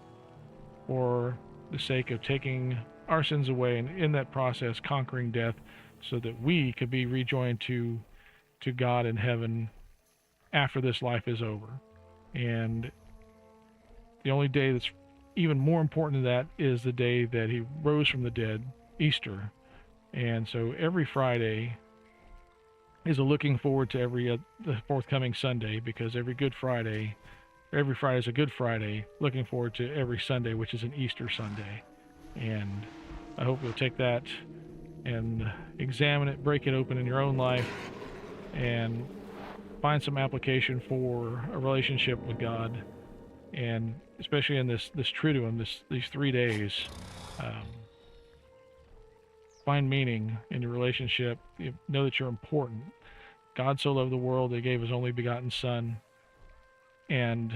for the sake of taking our sins away, and in that process conquering death, so that we could be rejoined to God in heaven after this life is over. And the only day that's even more important than that is the day that he rose from the dead, Easter. And so every Friday is a looking forward to the forthcoming Sunday, because every Friday is a Good Friday, looking forward to every Sunday, which is an Easter Sunday. And I hope you'll take that and examine it, break it open in your own life, and find some application for a relationship with God, and especially in this Triduum, these 3 days. Find meaning in your relationship. You know that you're important. God so loved the world that he gave his only begotten Son, and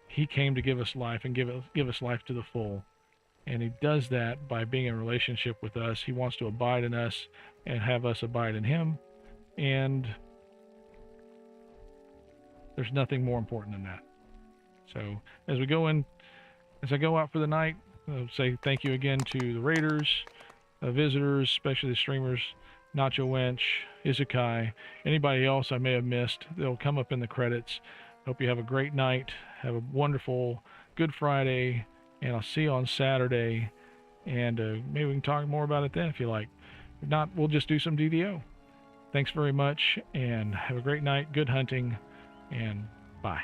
he came to give us life and give us life to the full. And he does that by being in a relationship with us. He wants to abide in us and have us abide in him. And there's nothing more important than that. So as I go out for the night, I'll say thank you again to the raiders, visitors, especially the streamers, Nacho Wench, Izakai, anybody else I may have missed. They'll come up in the credits. Hope you have a great night. Have a wonderful Good Friday, and I'll see you on Saturday. And maybe we can talk more about it then if you like. If not, we'll just do some DDO. Thanks very much, and have a great night. Good hunting, and bye.